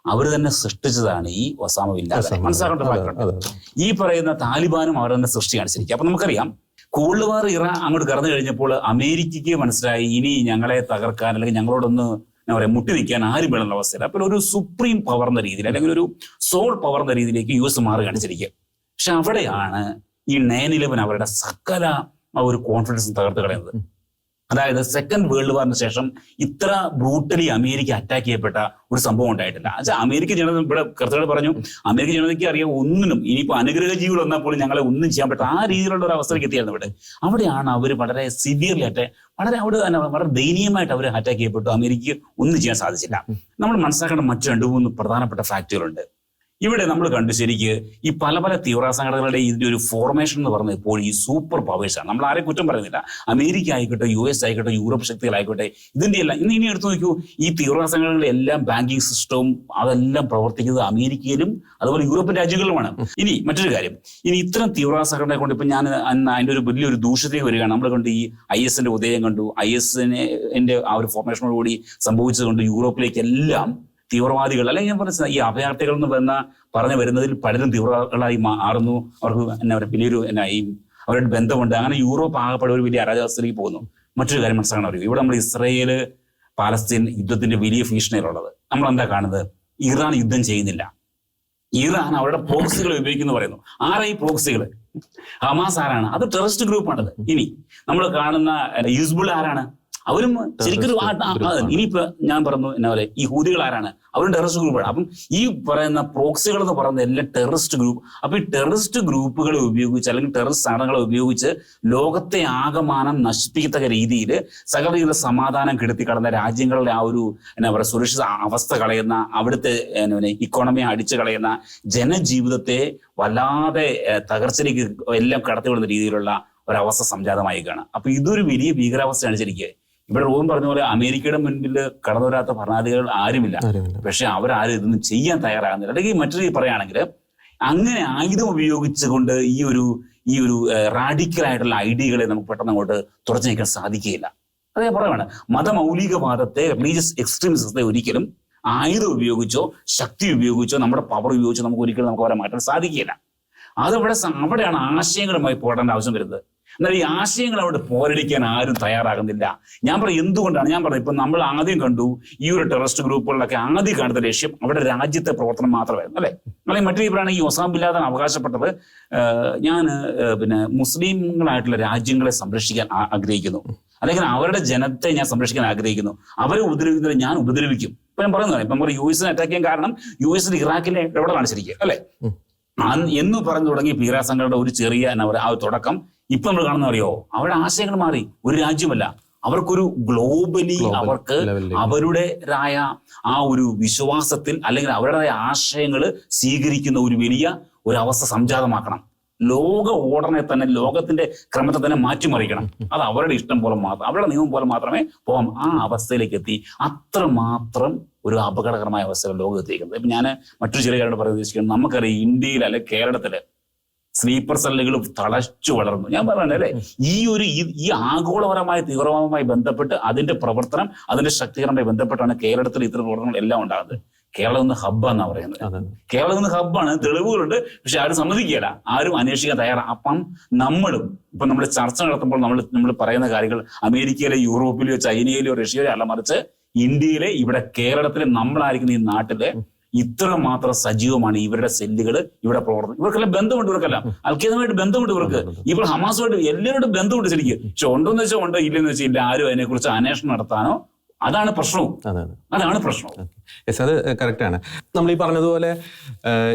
അവർ തന്നെ സൃഷ്ടിച്ചതാണ് ഈ ഒസാമ ബിൻ ലാദൻ. മനസ്സിലാക്കേണ്ട ഫാക്ടറുണ്ട്. ഈ പറയുന്ന താലിബാനും അവർ തന്നെ സൃഷ്ടിയാണ് ശരിക്കും. അപ്പൊ നമുക്കറിയാം, കോൾഡ് വാർ ഇറാൻ അങ്ങോട്ട് കടന്നു കഴിഞ്ഞപ്പോൾ അമേരിക്കയ്ക്ക് മനസ്സിലായി ഇനി ഞങ്ങളെ തകർക്കാൻ അല്ലെങ്കിൽ ഞങ്ങളോടൊന്ന് എന്താ പറയുക മുട്ടി നിൽക്കാൻ ആരും വേണമെന്ന അവസ്ഥയിൽ. അപ്പോൾ ഒരു സുപ്രീം പവർ എന്ന രീതിയിൽ അല്ലെങ്കിൽ ഒരു സോൾ പവർ എന്ന രീതിയിലേക്ക് US മാറുകയാണ് ശരിക്കും. പക്ഷെ അവിടെയാണ് ഈ 9/11 അവരുടെ സകല ഒരു കോൺഫിഡൻസ് തകർത്ത് കളയുന്നത്. അതായത് സെക്കൻഡ് വേൾഡ് വാറിന് ശേഷം ഇത്ര ബ്രൂട്ടലി അമേരിക്ക അറ്റാക്ക് ചെയ്യപ്പെട്ട ഒരു സംഭവം ഉണ്ടായിട്ടില്ല. അമേരിക്ക ജനത, ഇവിടെ കർത്തകൾ പറഞ്ഞു, അമേരിക്കൻ ജനതയ്ക്ക് അറിയാം ഒന്നിനും ഇനിയിപ്പോൾ അനുഗ്രഹ ജീവികൾ വന്നാൽ പോലും ഞങ്ങളെ ഒന്നും ചെയ്യാൻ പറ്റും ആ രീതിയിലുള്ള ഒരു അവസ്ഥയിലേക്ക് എത്തിയായിരുന്നു ഇവിടെ. അവിടെയാണ് അവർ വളരെ സിവിയർലി വളരെ ദയനീയമായിട്ട് അവർ അറ്റാക്ക് ചെയ്യപ്പെട്ടു. അമേരിക്കയ്ക്ക് ഒന്നും ചെയ്യാൻ സാധിച്ചില്ല. നമ്മൾ മനസ്സിലാക്കേണ്ട മറ്റു 2-3 പ്രധാനപ്പെട്ട ഫാക്ടറുകളുണ്ട്. ഇവിടെ നമ്മൾ കണ്ടു ശരിക്ക് ഈ പല തീവ്രവാദ സംഘടനകളുടെ ഇതിന്റെ ഒരു ഫോർമേഷൻ എന്ന് പറഞ്ഞത് ഇപ്പോൾ ഈ സൂപ്പർ പവേഴ്സാണ്. നമ്മൾ ആരെയും കുറ്റം പറയുന്നില്ല. അമേരിക്ക ആയിക്കോട്ടെ, US ആയിക്കോട്ടെ, യൂറോപ്പ് ശക്തികളായിക്കോട്ടെ, ഇതിന്റെ എല്ലാം ഇനി എടുത്തു നോക്കൂ, ഈ തീവ്രവാദ സംഘടനകളുടെ എല്ലാം ബാങ്കിങ് സിസ്റ്റവും അതെല്ലാം പ്രവർത്തിക്കുന്നത് അമേരിക്കയിലും അതുപോലെ യൂറോപ്യൻ രാജ്യങ്ങളിലുമാണ്. ഇനി മറ്റൊരു കാര്യം, ഇനി ഇത്തരം തീവ്രവാദ സംഘടനയെ കൊണ്ട് ഇപ്പൊ ഞാൻ അതിന്റെ ഒരു വലിയൊരു ദൂഷ്യത്തിലേക്ക് വരികയാണ്. നമ്മൾ കണ്ടു ഈ IS-ന്റെ ഉദയം കണ്ടു. IS-ന്റെ ആ ഒരു ഫോർമേഷനോടുകൂടി സംഭവിച്ചത് കൊണ്ട് യൂറോപ്പിലേക്കെല്ലാം തീവ്രവാദികൾ അല്ലെങ്കിൽ ഞാൻ പറഞ്ഞ ഈ അഭയാർത്ഥികൾ എന്ന് പറഞ്ഞു വരുന്നതിൽ പലരും തീവ്രവാദികളായി മാറുന്നു. അവർക്ക് എന്നാ പറയുക വലിയൊരു ഈ അവരുടെ ബന്ധമുണ്ട്. അങ്ങനെ യൂറോപ്പ് ആകെപ്പാടെ ഒരു വലിയ അരാജകാവസ്ഥയിലേക്ക് പോകുന്നു. മറ്റൊരു കാര്യം മനസ്സിലാക്കാൻ അറിയും, ഇവിടെ നമ്മൾ ഇസ്രയേല് പാലസ്തീൻ യുദ്ധത്തിന്റെ വലിയ ഭീഷണിയിലുള്ളത് നമ്മൾ എന്താ കാണുന്നത്? ഇറാൻ യുദ്ധം ചെയ്യുന്നില്ല. ഇറാൻ അവരുടെ പ്രോക്സികൾ ഉപയോഗിക്കുന്നു പറയുന്നു. ആരാ ഈ പ്രോക്സികൾ? ഹമാസ് ആരാണ്? അത് ടെററിസ്റ്റ് ഗ്രൂപ്പാണത്. ഇനി നമ്മൾ കാണുന്ന ഹിസ്ബുൾ ആരാണ്? അവരും ശരിക്കും ഇനിയിപ്പോ ഞാൻ പറഞ്ഞു എന്നാ പോലെ ഈ ഹൂതികൾ ആരാണ്? അവരും ടെററിസ്റ്റ് ഗ്രൂപ്പാണ്. അപ്പം ഈ പറയുന്ന പ്രോക്സികൾ എന്ന് പറയുന്ന എല്ലാം ടെററിസ്റ്റ് ഗ്രൂപ്പ്. അപ്പൊ ഈ ടെററിസ്റ്റ് ഗ്രൂപ്പുകളെ ഉപയോഗിച്ച് അല്ലെങ്കിൽ ടെററിസ്റ്റ് സംഘടനകളെ ഉപയോഗിച്ച് ലോകത്തെ ആകമാനം നശിപ്പിക്കത്തക്ക രീതിയിൽ സകല രീതിയിലുള്ള സമാധാനം കെടുത്തി കടന്ന രാജ്യങ്ങളുടെ ആ ഒരു എന്നാ പറയുക സുരക്ഷിത അവസ്ഥ കളയുന്ന, അവിടുത്തെ ഇക്കോണമിയെ അടിച്ചു കളയുന്ന, ജനജീവിതത്തെ വല്ലാതെ തകർച്ചയിലേക്ക് എല്ലാം കടത്തിവിടുന്ന രീതിയിലുള്ള ഒരവസ്ഥ സംജാതമായിക്കാണ്. അപ്പൊ ഇതൊരു വലിയ ഭീകരാവസ്ഥയാണ് ശരിക്കും. ഇവിടെ റോബിൻ പറഞ്ഞ പോലെ അമേരിക്കയുടെ മുൻപിൽ കടന്നു വരാത്ത ഭരണാധികാരികൾ ആരുമില്ല. പക്ഷെ അവരാരും ഇതൊന്നും ചെയ്യാൻ തയ്യാറാകുന്നില്ല. അല്ലെങ്കിൽ മറ്റൊരു രീതി പറയുകയാണെങ്കിൽ അങ്ങനെ ആയുധം ഉപയോഗിച്ചുകൊണ്ട് ഈ ഒരു റാഡിക്കലായിട്ടുള്ള ഐഡിയകളെ നമുക്ക് പെട്ടെന്ന് അങ്ങോട്ട് തുടച്ചു നീക്കാൻ സാധിക്കുകയില്ല. അതേ പറയുകയാണ്, മതമൗലികവാദത്തെ, റിലീജിയസ് എക്സ്ട്രീമിസത്തെ ഒരിക്കലും ആയുധം ഉപയോഗിച്ചോ ശക്തി ഉപയോഗിച്ചോ നമ്മുടെ പവർ ഉപയോഗിച്ചോ നമുക്ക് ഒരിക്കലും നമുക്ക് അവരെ മാറ്റാൻ സാധിക്കുകയില്ല. അവിടെയാണ് ആശയങ്ങളുമായി പോരാടേണ്ട ആവശ്യം വരുന്നത്. എന്നാൽ ഈ ആശയങ്ങൾ അവിടെ പോരടിക്കാൻ ആരും തയ്യാറാകുന്നില്ല. ഞാൻ പറയും എന്തുകൊണ്ടാണ്? ഞാൻ പറഞ്ഞു, ഇപ്പൊ നമ്മൾ ആദ്യം കണ്ടു ഈ ഒരു ടെററിസ്റ്റ് ഗ്രൂപ്പുകളിലൊക്കെ ആദ്യം കാണുന്ന ലക്ഷ്യം അവിടെ രാജ്യത്തെ പ്രവർത്തനം മാത്രമായിരുന്നു, അല്ലെ? അല്ലെങ്കിൽ മറ്റൊരു പറയുകയാണെങ്കിൽ ഈ ഒസാമ ബിൻ ലാദൻ അവകാശപ്പെട്ടത് ഞാൻ മുസ്ലിങ്ങളായിട്ടുള്ള രാജ്യങ്ങളെ സംരക്ഷിക്കാൻ ആഗ്രഹിക്കുന്നു, അല്ലെങ്കിൽ അവരുടെ ജനത്തെ ഞാൻ സംരക്ഷിക്കാൻ ആഗ്രഹിക്കുന്നു, അവരെ ഉപദ്രവിക്കുന്നത് ഞാൻ ഉപദ്രവിക്കും. ഇപ്പൊ ഞാൻ പറയുന്നതാണ്, ഇപ്പം US അറ്റാക്ക് ചെയ്യാൻ കാരണം US ഇറാഖിലെ ഇടപെടലാണ് ശരിക്കും, അല്ലെ? എന്ന് പറഞ്ഞു തുടങ്ങിയ ഭീകര സംഘടനയുടെ ഒരു ചെറിയ എന്നാ പറയുക ആ ഒരു തുടക്കം ഇപ്പൊ നമ്മൾ കാണുന്ന അറിയോ, അവരുടെ ആശയങ്ങൾ മാറി. ഒരു രാജ്യമല്ല, അവർക്കൊരു ഗ്ലോബലി അവർക്ക് അവരുടേതായ ആ ഒരു വിശ്വാസത്തിൽ അല്ലെങ്കിൽ അവരുടേതായ ആശയങ്ങൾ സ്വീകരിക്കുന്ന ഒരു വലിയ ഒരു അവസ്ഥ സംജാതമാക്കണം. ലോക ഓർഡറിനെ തന്നെ, ലോകത്തിന്റെ ക്രമത്തെ തന്നെ മാറ്റിമറിക്കണം. അത് അവരുടെ ഇഷ്ടം പോലെ മാത്രം, അവരുടെ നിയമം പോലെ മാത്രമേ പോകാം. ആ അവസ്ഥയിലേക്ക് എത്തി. അത്രമാത്രം ഒരു അപകടകരമായ അവസ്ഥയിൽ ലോകം എത്തിയിരിക്കുന്നത്. ഇപ്പൊ ഞാൻ മറ്റൊരു ചെറിയ കാര്യം പറയാൻ ഉദ്ദേശിക്കുന്നത്, നമുക്കറിയാം ഇന്ത്യയിൽ അല്ലെ കേരളത്തില് സ്ലീപ്പർ സെല്ലുകൾ തളച്ചു വളർന്നു. ഞാൻ പറയുന്നത് അല്ലെ, ഈ ആഗോളപരമായ തീവ്രവാദവുമായി ബന്ധപ്പെട്ട് അതിന്റെ പ്രവർത്തനം, അതിന്റെ ശക്തീകരണവുമായി ബന്ധപ്പെട്ടാണ് കേരളത്തിൽ ഇത്തരം പ്രവർത്തനങ്ങൾ എല്ലാം ഉണ്ടാകുന്നത്. കേരളം ഇന്ന് ഹബ്ബാന്നാ പറയുന്നത്. കേരളം ഇന്ന് ഹബ്ബാണ്, തെളിവുകളുണ്ട്, പക്ഷെ ആരും സമ്മതിക്കുകയില്ല, ആരും അന്വേഷിക്കാൻ തയ്യാറാണ്. അപ്പം നമ്മളും ഇപ്പൊ നമ്മുടെ ചർച്ച നടത്തുമ്പോൾ നമ്മൾ പറയുന്ന കാര്യങ്ങൾ അമേരിക്കയിലെ, യൂറോപ്പിലെയോ, ചൈനയിലെയോ, റഷ്യയിലെയോ അല്ല, മറിച്ച് ഇന്ത്യയിലെ, ഇവിടെ കേരളത്തിലെ നമ്മളായിരിക്കുന്ന ഈ നാട്ടിലെ ഇത്രമാത്രം സജീവമാണ് ഇവരുടെ സെല്ലുകൾ, ഇവിടെ പ്രവർത്തനം. ഇവർക്കെല്ലാം ബന്ധമുണ്ട്, ഇവർക്കെല്ലാം അൽഖയ്ദയുമായിട്ട് ബന്ധമുണ്ട്, ഇവർക്ക് ഇപ്പോൾ ഹമാസുമായിട്ട് എല്ലാവരുടെ ബന്ധമുണ്ട് ശരിക്കും. പക്ഷെ ഉണ്ടോന്ന് വെച്ചാൽ ഉണ്ടോ, ഇല്ലെന്ന് വെച്ചാൽ ഇല്ല. ആരും അതിനെക്കുറിച്ച് അന്വേഷണം നടത്താനോ, അതാണ് പ്രശ്നവും. അത് കറക്റ്റാണ്. നമ്മൾ ഈ പറഞ്ഞതുപോലെ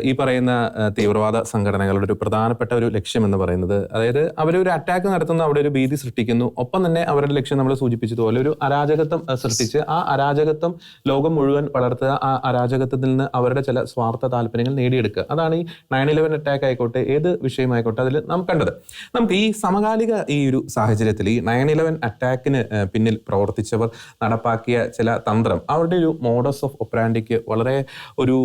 ഈ പറയുന്ന തീവ്രവാദ സംഘടനകളുടെ ഒരു പ്രധാനപ്പെട്ട ഒരു ലക്ഷ്യം എന്ന് പറയുന്നത്, അതായത് അവരൊരു അറ്റാക്ക് നടത്തുന്ന, അവിടെ ഒരു ഭീതി സൃഷ്ടിക്കുന്നു. ഒപ്പം തന്നെ അവരുടെ ലക്ഷ്യം നമ്മൾ സൂചിപ്പിച്ചതുപോലെ ഒരു അരാജകത്വം സൃഷ്ടിച്ച് ആ അരാജകത്വം ലോകം മുഴുവൻ വളർത്തുക, ആ അരാജകത്വത്തിൽ നിന്ന് അവരുടെ ചില സ്വാർത്ഥ താല്പര്യങ്ങൾ നേടിയെടുക്കുക. അതാണ് ഈ 9/11 അറ്റാക്ക് ആയിക്കോട്ടെ, ഏത് വിഷയമായിക്കോട്ടെ അതിൽ നാം കണ്ടത്. നമുക്ക് ഈ സമകാലിക ഈ ഒരു സാഹചര്യത്തിൽ ഈ 9/11 അറ്റാക്കിന് പിന്നിൽ പ്രവർത്തിച്ചവർ നടപ്പാക്കിയ ചില തന്ത്രം, അവരുടെ ഒരു മോഡസ് ഓഫ് ഒപ്രാൻഡിക്ക് വളരെ ഒരു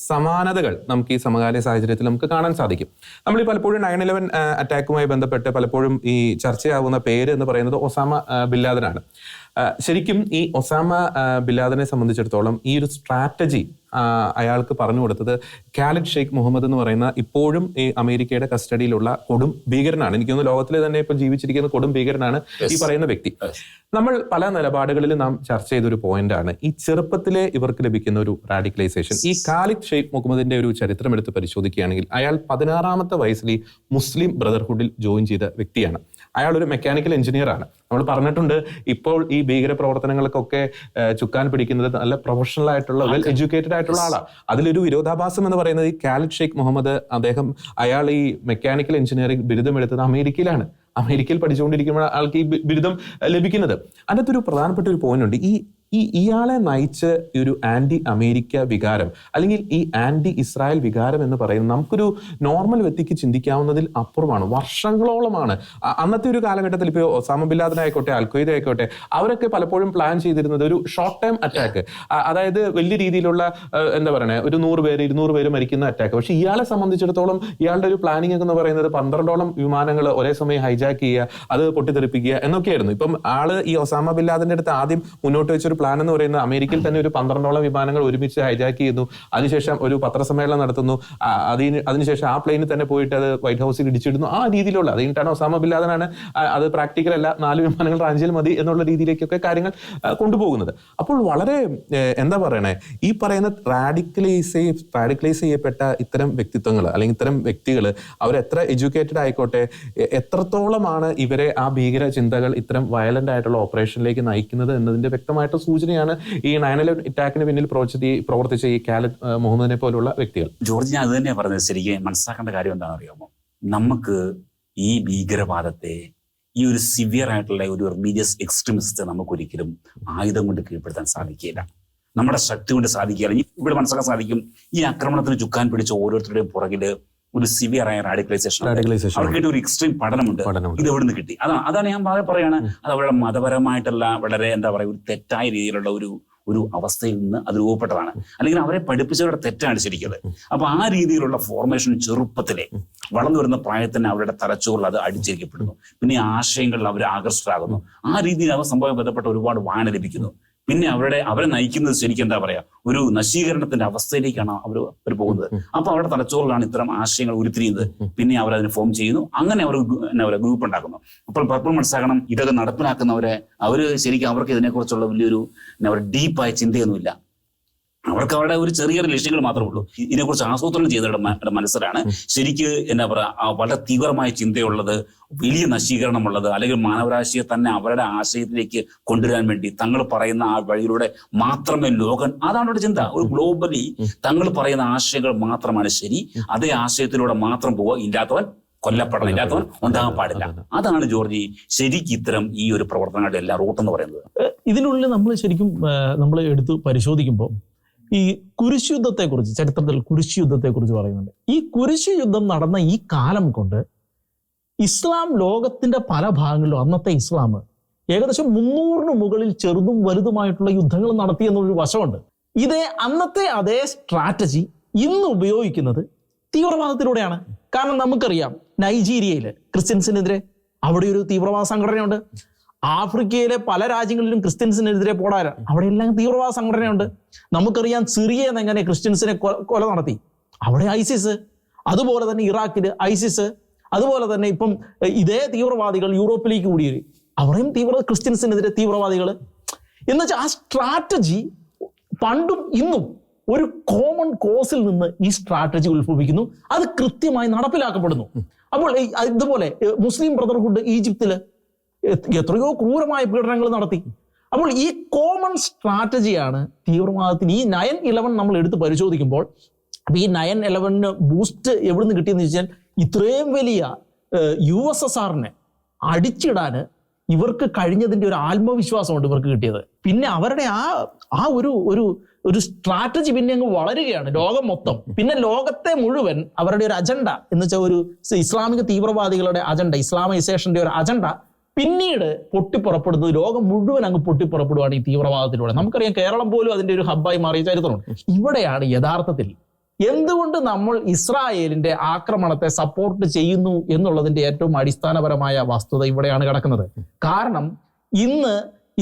സമാനതകൾ നമുക്ക് ഈ സമകാലിക സാഹചര്യത്തിൽ നമുക്ക് കാണാൻ സാധിക്കും. നമ്മൾ ഈ പലപ്പോഴും 9/11 അറ്റാക്കുമായി ബന്ധപ്പെട്ട് പലപ്പോഴും ഈ ചർച്ചയാകുന്ന പേര് എന്ന് പറയുന്നത് ഒസാമ ബിൻ ലാദനാണ്. ശരിക്കും ഈ ഒസാമ ബിൻ ലാദനെ സംബന്ധിച്ചിടത്തോളം ഈ ഒരു സ്ട്രാറ്റജി അയാൾക്ക് പറഞ്ഞു കൊടുത്തത് ഖാലിദ് ഷെയ്ഖ് മുഹമ്മദ് എന്ന് പറയുന്ന ഇപ്പോഴും ഈ അമേരിക്കയുടെ കസ്റ്റഡിയിലുള്ള കൊടും ഭീകരനാണ്. എനിക്ക് തോന്നുന്നു ലോകത്തിലെ തന്നെ ഇപ്പൊ ജീവിച്ചിരിക്കുന്ന കൊടും ഭീകരനാണ് ഈ പറയുന്ന വ്യക്തി. നമ്മൾ പല നിലപാടുകളിൽ നാം ചർച്ച ചെയ്തൊരു പോയിന്റാണ് ഈ ചെറുപ്പത്തിലെ ഇവർക്ക് ലഭിക്കുന്ന ഒരു റാഡിക്കലൈസേഷൻ. ഈ ഖാലിദ് ഷെയ്ഖ് മുഹമ്മദിന്റെ ഒരു ചരിത്രം എടുത്ത് പരിശോധിക്കുകയാണെങ്കിൽ അയാൾ 16-ാമത്തെ വയസ്സിൽ മുസ്ലിം ബ്രദർഹുഡിൽ ജോയിൻ ചെയ്ത വ്യക്തിയാണ്. അയാൾ ഒരു മെക്കാനിക്കൽ എഞ്ചിനീയർ ആണ്. നമ്മൾ പറഞ്ഞിട്ടുണ്ട്, ഇപ്പോൾ ഈ ഭീകര പ്രവർത്തനങ്ങൾക്കൊക്കെ ചുക്കാൻ പിടിക്കുന്നത് നല്ല പ്രൊഫഷണൽ ആയിട്ടുള്ള, വെൽ എഡ്യൂക്കേറ്റഡ് ആയിട്ടുള്ള ആളാണ്. അതിലൊരു വിരോധാഭാസം എന്ന് പറയുന്നത് ഈ ഖാലിദ് ഷെയ്ഖ് മുഹമ്മദ്, അയാൾ ഈ മെക്കാനിക്കൽ എഞ്ചിനീയറിംഗ് ബിരുദം എടുത്തത് അമേരിക്കയിലാണ്. അമേരിക്കയിൽ പഠിച്ചുകൊണ്ടിരിക്കുമ്പോൾ ആൾക്ക് ഈ ബിരുദം ലഭിക്കുന്നത്. അതിനകത്തൊരു പ്രധാനപ്പെട്ട ഒരു പോയിന്റ് ഉണ്ട്. ഇയാളെ നയിച്ച ഒരു ആന്റി അമേരിക്ക വികാരം, അല്ലെങ്കിൽ ഈ ആന്റി ഇസ്രായേൽ വികാരം എന്ന് പറയുന്നത് നമുക്കൊരു നോർമൽ വ്യക്തിക്ക് ചിന്തിക്കാവുന്നതിൽ അപ്പുറമാണ്. വർഷങ്ങളോളമാണ്. അന്നത്തെ ഒരു കാലഘട്ടത്തിൽ ഇപ്പോൾ ഒസാമ ബിൻ ലാദൻ ആയിക്കോട്ടെ, അൽഖയ്ദ ആയിക്കോട്ടെ, അവരൊക്കെ പലപ്പോഴും പ്ലാൻ ചെയ്തിരുന്നത് ഒരു ഷോർട്ട് ടൈം അറ്റാക്ക്, അതായത് വലിയ രീതിയിലുള്ള എന്താ പറയുക, ഒരു 100 പേര് 200 പേര് മരിക്കുന്ന അറ്റാക്ക്. പക്ഷെ ഇയാളെ സംബന്ധിച്ചിടത്തോളം ഇയാളുടെ ഒരു പ്ലാനിങ് എന്ന് പറയുന്നത് 12ഓളം വിമാനങ്ങൾ ഒരേ സമയം ഹൈജാക്ക് ചെയ്യുക, അത് പൊട്ടിത്തെറിപ്പിക്കുക എന്നൊക്കെയായിരുന്നു. ഇപ്പം ആള് ഈ ഒസാമ ബിൻ ലാദന്റെ അടുത്ത് ആദ്യം മുന്നോട്ട് വെച്ചൊരു പ്ലാൻ എന്ന് പറയുന്നത് അമേരിക്കയിൽ തന്നെ ഒരു 12ഓളം വിമാനങ്ങൾ ഒരുമിച്ച് ഹൈജാക്ക് ചെയ്യുന്നു, അതിനുശേഷം ഒരു പത്രസമ്മേളനം നടത്തുന്നു, അതിനുശേഷം ആ പ്ലെയിനിൽ തന്നെ പോയിട്ട് അത് വൈറ്റ് ഹൗസിൽ ഇടിച്ചിടുന്നു. ആ രീതിയിലുള്ള, അത് കഴിഞ്ഞിട്ടാണ് ഒസാമ ബിൻ ലാദനാണ് അത് പ്രാക്ടിക്കൽ അല്ല, 4 വിമാനങ്ങൾ റാഞ്ചിയാൽ മതി എന്നുള്ള രീതിയിലേക്കൊക്കെ കാര്യങ്ങൾ കൊണ്ടുപോകുന്നത്. അപ്പോൾ വളരെ എന്താ പറയണേ, ഈ പറയുന്ന റാഡിക്കലൈസ് ചെയ്യപ്പെട്ട ഇത്തരം വ്യക്തിത്വങ്ങൾ അല്ലെങ്കിൽ ഇത്തരം വ്യക്തികൾ അവരെത്ര എഡ്യൂക്കേറ്റഡ് ആയിക്കോട്ടെ, എത്രത്തോളമാണ് ഇവരെ ആ ഭീകര ചിന്തകൾ ഇത്തരം വയലന്റ് ആയിട്ടുള്ള ഓപ്പറേഷനിലേക്ക് നയിക്കുന്നത് എന്നതിന്റെ വ്യക്തമായിട്ട് സൂചനയാണ് ഈ 9/11 അറ്റാക്കിന് പിന്നിൽ പ്രവർത്തിച്ച ഈ ഖാലിദ് മുഹമ്മദിനെ പോലുള്ള വ്യക്തികൾ. ജോർജ്, ഞാൻ അത് തന്നെയാണ് പറഞ്ഞത്. ശരിക്കും മനസ്സിലാക്കേണ്ട കാര്യം എന്താണെന്ന് അറിയാമോ, നമുക്ക് ഈ ഭീകരവാദത്തെ, ഈ ഒരു സിവിയർ ആയിട്ടുള്ള ഒരു റിലീജിയസ് എക്സ്ട്രീമിസത്തെ നമുക്ക് ഒരിക്കലും ആയുധം കൊണ്ട് കീഴ്പ്പെടുത്താൻ സാധിക്കില്ല, നമ്മുടെ ശക്തി കൊണ്ട് സാധിക്കില്ല. ഇവിടെ മനസ്സിലാക്കാൻ സാധിക്കും, ഈ ആക്രമണത്തിന് ചുക്കാൻ പിടിച്ച ഓരോരുത്തരുടെയും പുറകില് ഒരു സിവിയർ ആയ റാഡിക്കലൈസേഷൻ, അവർക്കിട്ട് ഒരു എക്സ്ട്രീം പഠനമുണ്ട്. ഇത് എവിടെ നിന്ന് കിട്ടി? അതാണ് ഞാൻ പറയാണ്, അത് അവരുടെ മതപരമായിട്ടുള്ള വളരെ എന്താ പറയുക, ഒരു തെറ്റായ രീതിയിലുള്ള ഒരു അവസ്ഥയിൽ നിന്ന് അത് രൂപപ്പെട്ടതാണ്, അല്ലെങ്കിൽ അവരെ പഠിപ്പിച്ചവരുടെ തെറ്റാണ് ശരിക്കത്. അപ്പൊ ആ രീതിയിലുള്ള ഫോർമേഷൻ ചെറുപ്പത്തിലെ വളർന്നു വരുന്ന പ്രായത്തിന് അവരുടെ തലച്ചോറിൽ അത് അടിച്ചിരിക്കപ്പെടുന്നു. പിന്നെ ആശയങ്ങളിൽ അവർ ആകർഷ്ടരാകുന്നു. ആ രീതിയിൽ അവർ സംഭവം ബന്ധപ്പെട്ട ഒരുപാട് വായന ലഭിക്കുന്നു. പിന്നെ അവരെ നയിക്കുന്നത് ശരിക്കും എന്താ പറയാ, ഒരു നശീകരണത്തിന്റെ അവസ്ഥയിലേക്കാണ് അവർ പോകുന്നത്. അപ്പൊ അവരുടെ തലച്ചോറിലാണ് ഇത്തരം ആശയങ്ങൾ ഉരുത്തിരിയുന്നത്. പിന്നെ അവർ അതിന് ഫോം ചെയ്യുന്നു. അങ്ങനെ അവർ ഗ്രൂപ്പ് ഉണ്ടാക്കുന്നു. അപ്പോൾ പലപ്പോഴും മനസ്സിലാക്കണം, ഇതൊക്കെ അവര് ശരിക്കും അവർക്ക് ഇതിനെക്കുറിച്ചുള്ള വലിയൊരു ഡീപ്പായ ചിന്തയൊന്നുമില്ല. അവർക്ക് അവരുടെ ഒരു ചെറിയ ലക്ഷ്യങ്ങൾ മാത്രമേ ഉള്ളൂ. ഇതിനെക്കുറിച്ച് ആസൂത്രണം ചെയ്തവരുടെ മനസ്സിലാണ് ശരിക്ക് എന്താ പറയുക, വളരെ തീവ്രമായ ചിന്തയുള്ളത്, വലിയ നശീകരണമുള്ളത്, അല്ലെങ്കിൽ മാനവരാശിയെ തന്നെ അവരുടെ ആശയത്തിലേക്ക് കൊണ്ടുവരാൻ വേണ്ടി തങ്ങൾ പറയുന്ന ആ വഴിയിലൂടെ മാത്രമേ ലോകം, അതാണ് അവരുടെ ചിന്ത. ഒരു ഗ്ലോബലി തങ്ങൾ പറയുന്ന ആശയങ്ങൾ മാത്രമാണ് ശരി, അതേ ആശയത്തിലൂടെ മാത്രം പോവുക, ഇല്ലാത്തവൻ കൊല്ലപ്പെടണം, ഇല്ലാത്തവൻ ഉണ്ടാകാൻ പാടില്ല. അതാണ് ജോർജി ശരിക്കും ഇത്തരം ഈ ഒരു പ്രവർത്തനങ്ങളുടെ എല്ലാ റൂട്ട് എന്ന് പറയുന്നത്. ഇതിനുള്ളിൽ നമ്മൾ ശരിക്കും നമ്മൾ എടുത്ത് പരിശോധിക്കുമ്പോൾ ഈ കുരിശ് യുദ്ധത്തെക്കുറിച്ച്, ചരിത്രത്തിൽ കുരിശ് യുദ്ധത്തെക്കുറിച്ച് പറയുന്നുണ്ട്. ഈ കുരിശ് യുദ്ധം നടന്ന ഈ കാലം കൊണ്ട് ഇസ്ലാം ലോകത്തിന്റെ പല ഭാഗങ്ങളിലും അന്നത്തെ ഇസ്ലാം ഏകദേശം 300 മുകളിൽ ചെറുതും വലുതുമായിട്ടുള്ള യുദ്ധങ്ങൾ നടത്തി എന്നൊരു വശമുണ്ട്. അന്നത്തെ അതേ സ്ട്രാറ്റജി ഇന്ന് ഉപയോഗിക്കുന്നത് തീവ്രവാദത്തിലൂടെയാണ്. കാരണം നമുക്കറിയാം, നൈജീരിയയിൽ ക്രിസ്ത്യൻസിനെതിരെ അവിടെ ഒരു തീവ്രവാദ സംഘടനയുണ്ട്. ആഫ്രിക്കയിലെ പല രാജ്യങ്ങളിലും ക്രിസ്ത്യൻസിനെതിരെ പോരാ, അവിടെയെല്ലാം തീവ്രവാദ സംഘടനയുണ്ട്. നമുക്കറിയാം സിറിയയിൽ എങ്ങനെ ക്രിസ്ത്യൻസിനെ കൊല നടത്തി, അവിടെ ഐസിസ്. അതുപോലെ തന്നെ ഇറാഖില് ഐസിസ്. അതുപോലെ തന്നെ ഇപ്പം ഇതേ തീവ്രവാദികൾ യൂറോപ്പിലേക്ക് കൂടി, അവിടെയും ക്രിസ്ത്യൻസിനെതിരെ തീവ്രവാദികൾ. എന്നുവെച്ചാൽ ആ സ്ട്രാറ്റജി പണ്ടും ഇന്നും ഒരു കോമൺ കോസിൽ നിന്ന് ഈ സ്ട്രാറ്റജി ഉത്ഭവിക്കുന്നു, അത് കൃത്യമായി നടപ്പിലാക്കപ്പെടുന്നു. അപ്പോൾ ഇതുപോലെ മുസ്ലിം ബ്രദർഹുഡ് ഈജിപ്തില് എത്രയോ ക്രൂരമായ പീഡനങ്ങൾ നടത്തി. അപ്പോൾ ഈ കോമൺ സ്ട്രാറ്റജിയാണ് തീവ്രവാദത്തിന്. ഈ 9/11 നമ്മൾ എടുത്ത് പരിശോധിക്കുമ്പോൾ ഈ 9/11 ബൂസ്റ്റ് എവിടെ നിന്ന് കിട്ടിയെന്ന് വെച്ചാൽ, ഇത്രയും വലിയ USSRനെ അടിച്ചിടാന് ഇവർക്ക് കഴിഞ്ഞതിന്റെ ഒരു ആത്മവിശ്വാസമുണ്ട് ഇവർക്ക് കിട്ടിയത്. പിന്നെ അവരുടെ ആ ഒരു സ്ട്രാറ്റജി പിന്നെ അങ്ങ് വളരുകയാണ് ലോകം മൊത്തം. പിന്നെ ലോകത്തെ മുഴുവൻ അവരുടെ ഒരു അജണ്ട എന്ന് വെച്ചാൽ ഒരു ഇസ്ലാമിക തീവ്രവാദികളുടെ അജണ്ട, ഇസ്ലാമൈസേഷന്റെ ഒരു അജണ്ട പിന്നീട് പൊട്ടിപ്പുറപ്പെടുന്നത് ലോകം മുഴുവൻ അങ്ങ് പൊട്ടിപ്പുറപ്പെടുകയാണ് ഈ തീവ്രവാദത്തിലൂടെ. നമുക്കറിയാം, കേരളം പോലും അതിന്റെ ഒരു ഹബ്ബായി മാറിയ ചരിത്രമുണ്ട്. ഇവിടെയാണ് യഥാർത്ഥത്തിൽ എന്തുകൊണ്ട് നമ്മൾ ഇസ്രായേലിന്റെ ആക്രമണത്തെ സപ്പോർട്ട് ചെയ്യുന്നു എന്നുള്ളതിന്റെ ഏറ്റവും അടിസ്ഥാനപരമായ വസ്തുത ഇവിടെയാണ് കിടക്കുന്നത്. കാരണം ഇന്ന്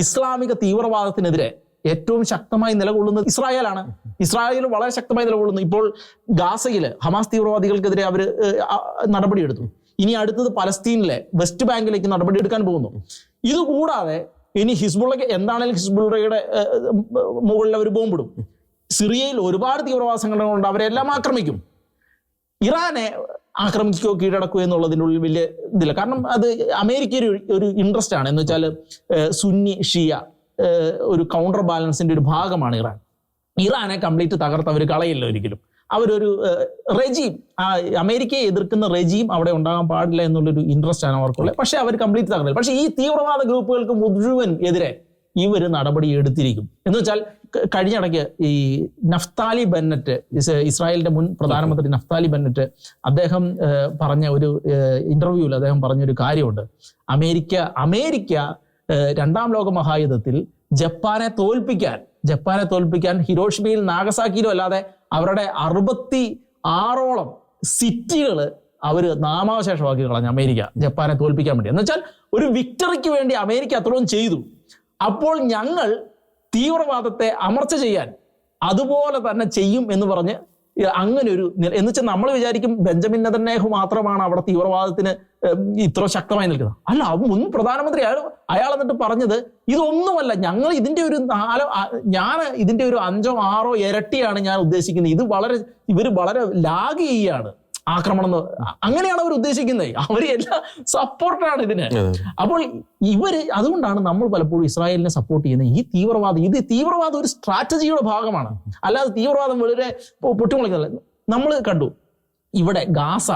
ഇസ്ലാമിക തീവ്രവാദത്തിനെതിരെ ഏറ്റവും ശക്തമായി നിലകൊള്ളുന്നത് ഇസ്രായേലാണ്. ഇസ്രായേൽ വളരെ ശക്തമായി നിലകൊള്ളുന്നു. ഇപ്പോൾ ഗാസയില് ഹമാസ് തീവ്രവാദികൾക്കെതിരെ അവർ നടപടിയെടുത്തു. ഇനി അടുത്തത് പലസ്തീനിലെ വെസ്റ്റ് ബാങ്കിലേക്ക് നടപടിയെടുക്കാൻ പോകുന്നു. ഇതുകൂടാതെ ഇനി ഹിസ്ബുള്ളക്ക് എന്താണെങ്കിലും ഹിസ്ബുള്ളയുടെ മുകളിൽ അവർ ബോംബിടും. സിറിയയിൽ ഒരുപാട് തീവ്രവാദ സംഘടനകളുണ്ട്, അവരെല്ലാം ആക്രമിക്കും. ഇറാനെ ആക്രമിക്കുകയോ കീഴടക്കുകയോ എന്നുള്ളതിനുള്ളിൽ വലിയ ഇതില്ല. കാരണം അത് അമേരിക്ക ഒരു ഇൻട്രസ്റ്റ് ആണ്. എന്ന് വെച്ചാൽ സുന്നി ഷിയ ഒരു കൗണ്ടർ ബാലൻസിന്റെ ഒരു ഭാഗമാണ് ഇറാൻ. ഇറാനെ കംപ്ലീറ്റ് തകർത്ത് അവർ കളയില്ല ഒരിക്കലും. അവരൊരു റെജീം, അമേരിക്കയെ എതിർക്കുന്ന റെജീം അവിടെ ഉണ്ടാകാൻ പാടില്ല എന്നുള്ളൊരു ഇൻട്രസ്റ്റ് ആണ് അവർക്കുള്ളത്. പക്ഷെ അവർ കംപ്ലീറ്റ് തകർന്നില്ല. പക്ഷെ ഈ തീവ്രവാദ ഗ്രൂപ്പുകൾക്ക് മുഴുവൻ എതിരെ ഇവർ നടപടി എടുത്തിരിക്കും. എന്ന് വെച്ചാൽ കഴിഞ്ഞിടയ്ക്ക് ഈ നഫ്താലി ബെന്നറ്റ്, ഇസ്രായേലിന്റെ മുൻ പ്രധാനമന്ത്രി നഫ്താലി ബെന്നറ്റ്, അദ്ദേഹം പറഞ്ഞ ഒരു ഇന്റർവ്യൂവിൽ അദ്ദേഹം പറഞ്ഞൊരു കാര്യമുണ്ട്. അമേരിക്ക 2ാം ലോക മഹായുദ്ധത്തിൽ ജപ്പാനെ തോൽപ്പിക്കാൻ ഹിരോഷിമയിൽ നാഗസാക്കിയിലും അല്ലാതെ അവരുടെ 66ഓളം സിറ്റികൾ അവര് നാമാവശേഷമാക്കി കളഞ്ഞു അമേരിക്ക, ജപ്പാനെ തോൽപ്പിക്കാൻ വേണ്ടി. എന്ന് വെച്ചാൽ ഒരു വിക്ടറിക്ക് വേണ്ടി അമേരിക്ക അത്രയും ചെയ്തു. അപ്പോൾ ഞങ്ങൾ തീവ്രവാദത്തെ അമർച്ച ചെയ്യാൻ അതുപോലെ തന്നെ ചെയ്യും എന്ന് പറഞ്ഞ് അങ്ങനെ ഒരു എന്ന് വെച്ചാൽ നമ്മൾ വിചാരിക്കും ബെഞ്ചമിൻ നെതന്യാഹു മാത്രമാണ് അവിടെ തീവ്രവാദത്തിന് ഇത്ര ശക്തമായി നിൽക്കുന്നത്. അല്ല, മുൻ പ്രധാനമന്ത്രി അയാൾ എന്നിട്ട് പറഞ്ഞത് ഇതൊന്നുമല്ല, ഞങ്ങൾ ഇതിന്റെ ഒരു ഞാൻ ഇതിന്റെ ഒരു 5 or 6 ഇരട്ടിയാണ് ഞാൻ ഉദ്ദേശിക്കുന്നത്. ഇവർ വളരെ ലാഗ് ചെയ്യാണ് ആക്രമണം. അങ്ങനെയാണ് അവർ ഉദ്ദേശിക്കുന്നത്. അവർ എല്ലാം സപ്പോർട്ടാണ് ഇതിന്. അപ്പോൾ അതുകൊണ്ടാണ് നമ്മൾ പലപ്പോഴും ഇസ്രായേലിനെ സപ്പോർട്ട് ചെയ്യുന്നത്. ഈ തീവ്രവാദം ഒരു സ്ട്രാറ്റജിയുടെ ഭാഗമാണ്, അല്ലാതെ തീവ്രവാദം വളരെ പൊട്ടിമുളയ്ക്കുന്നില്ല. നമ്മൾ കണ്ടു ഇവിടെ ഗാസ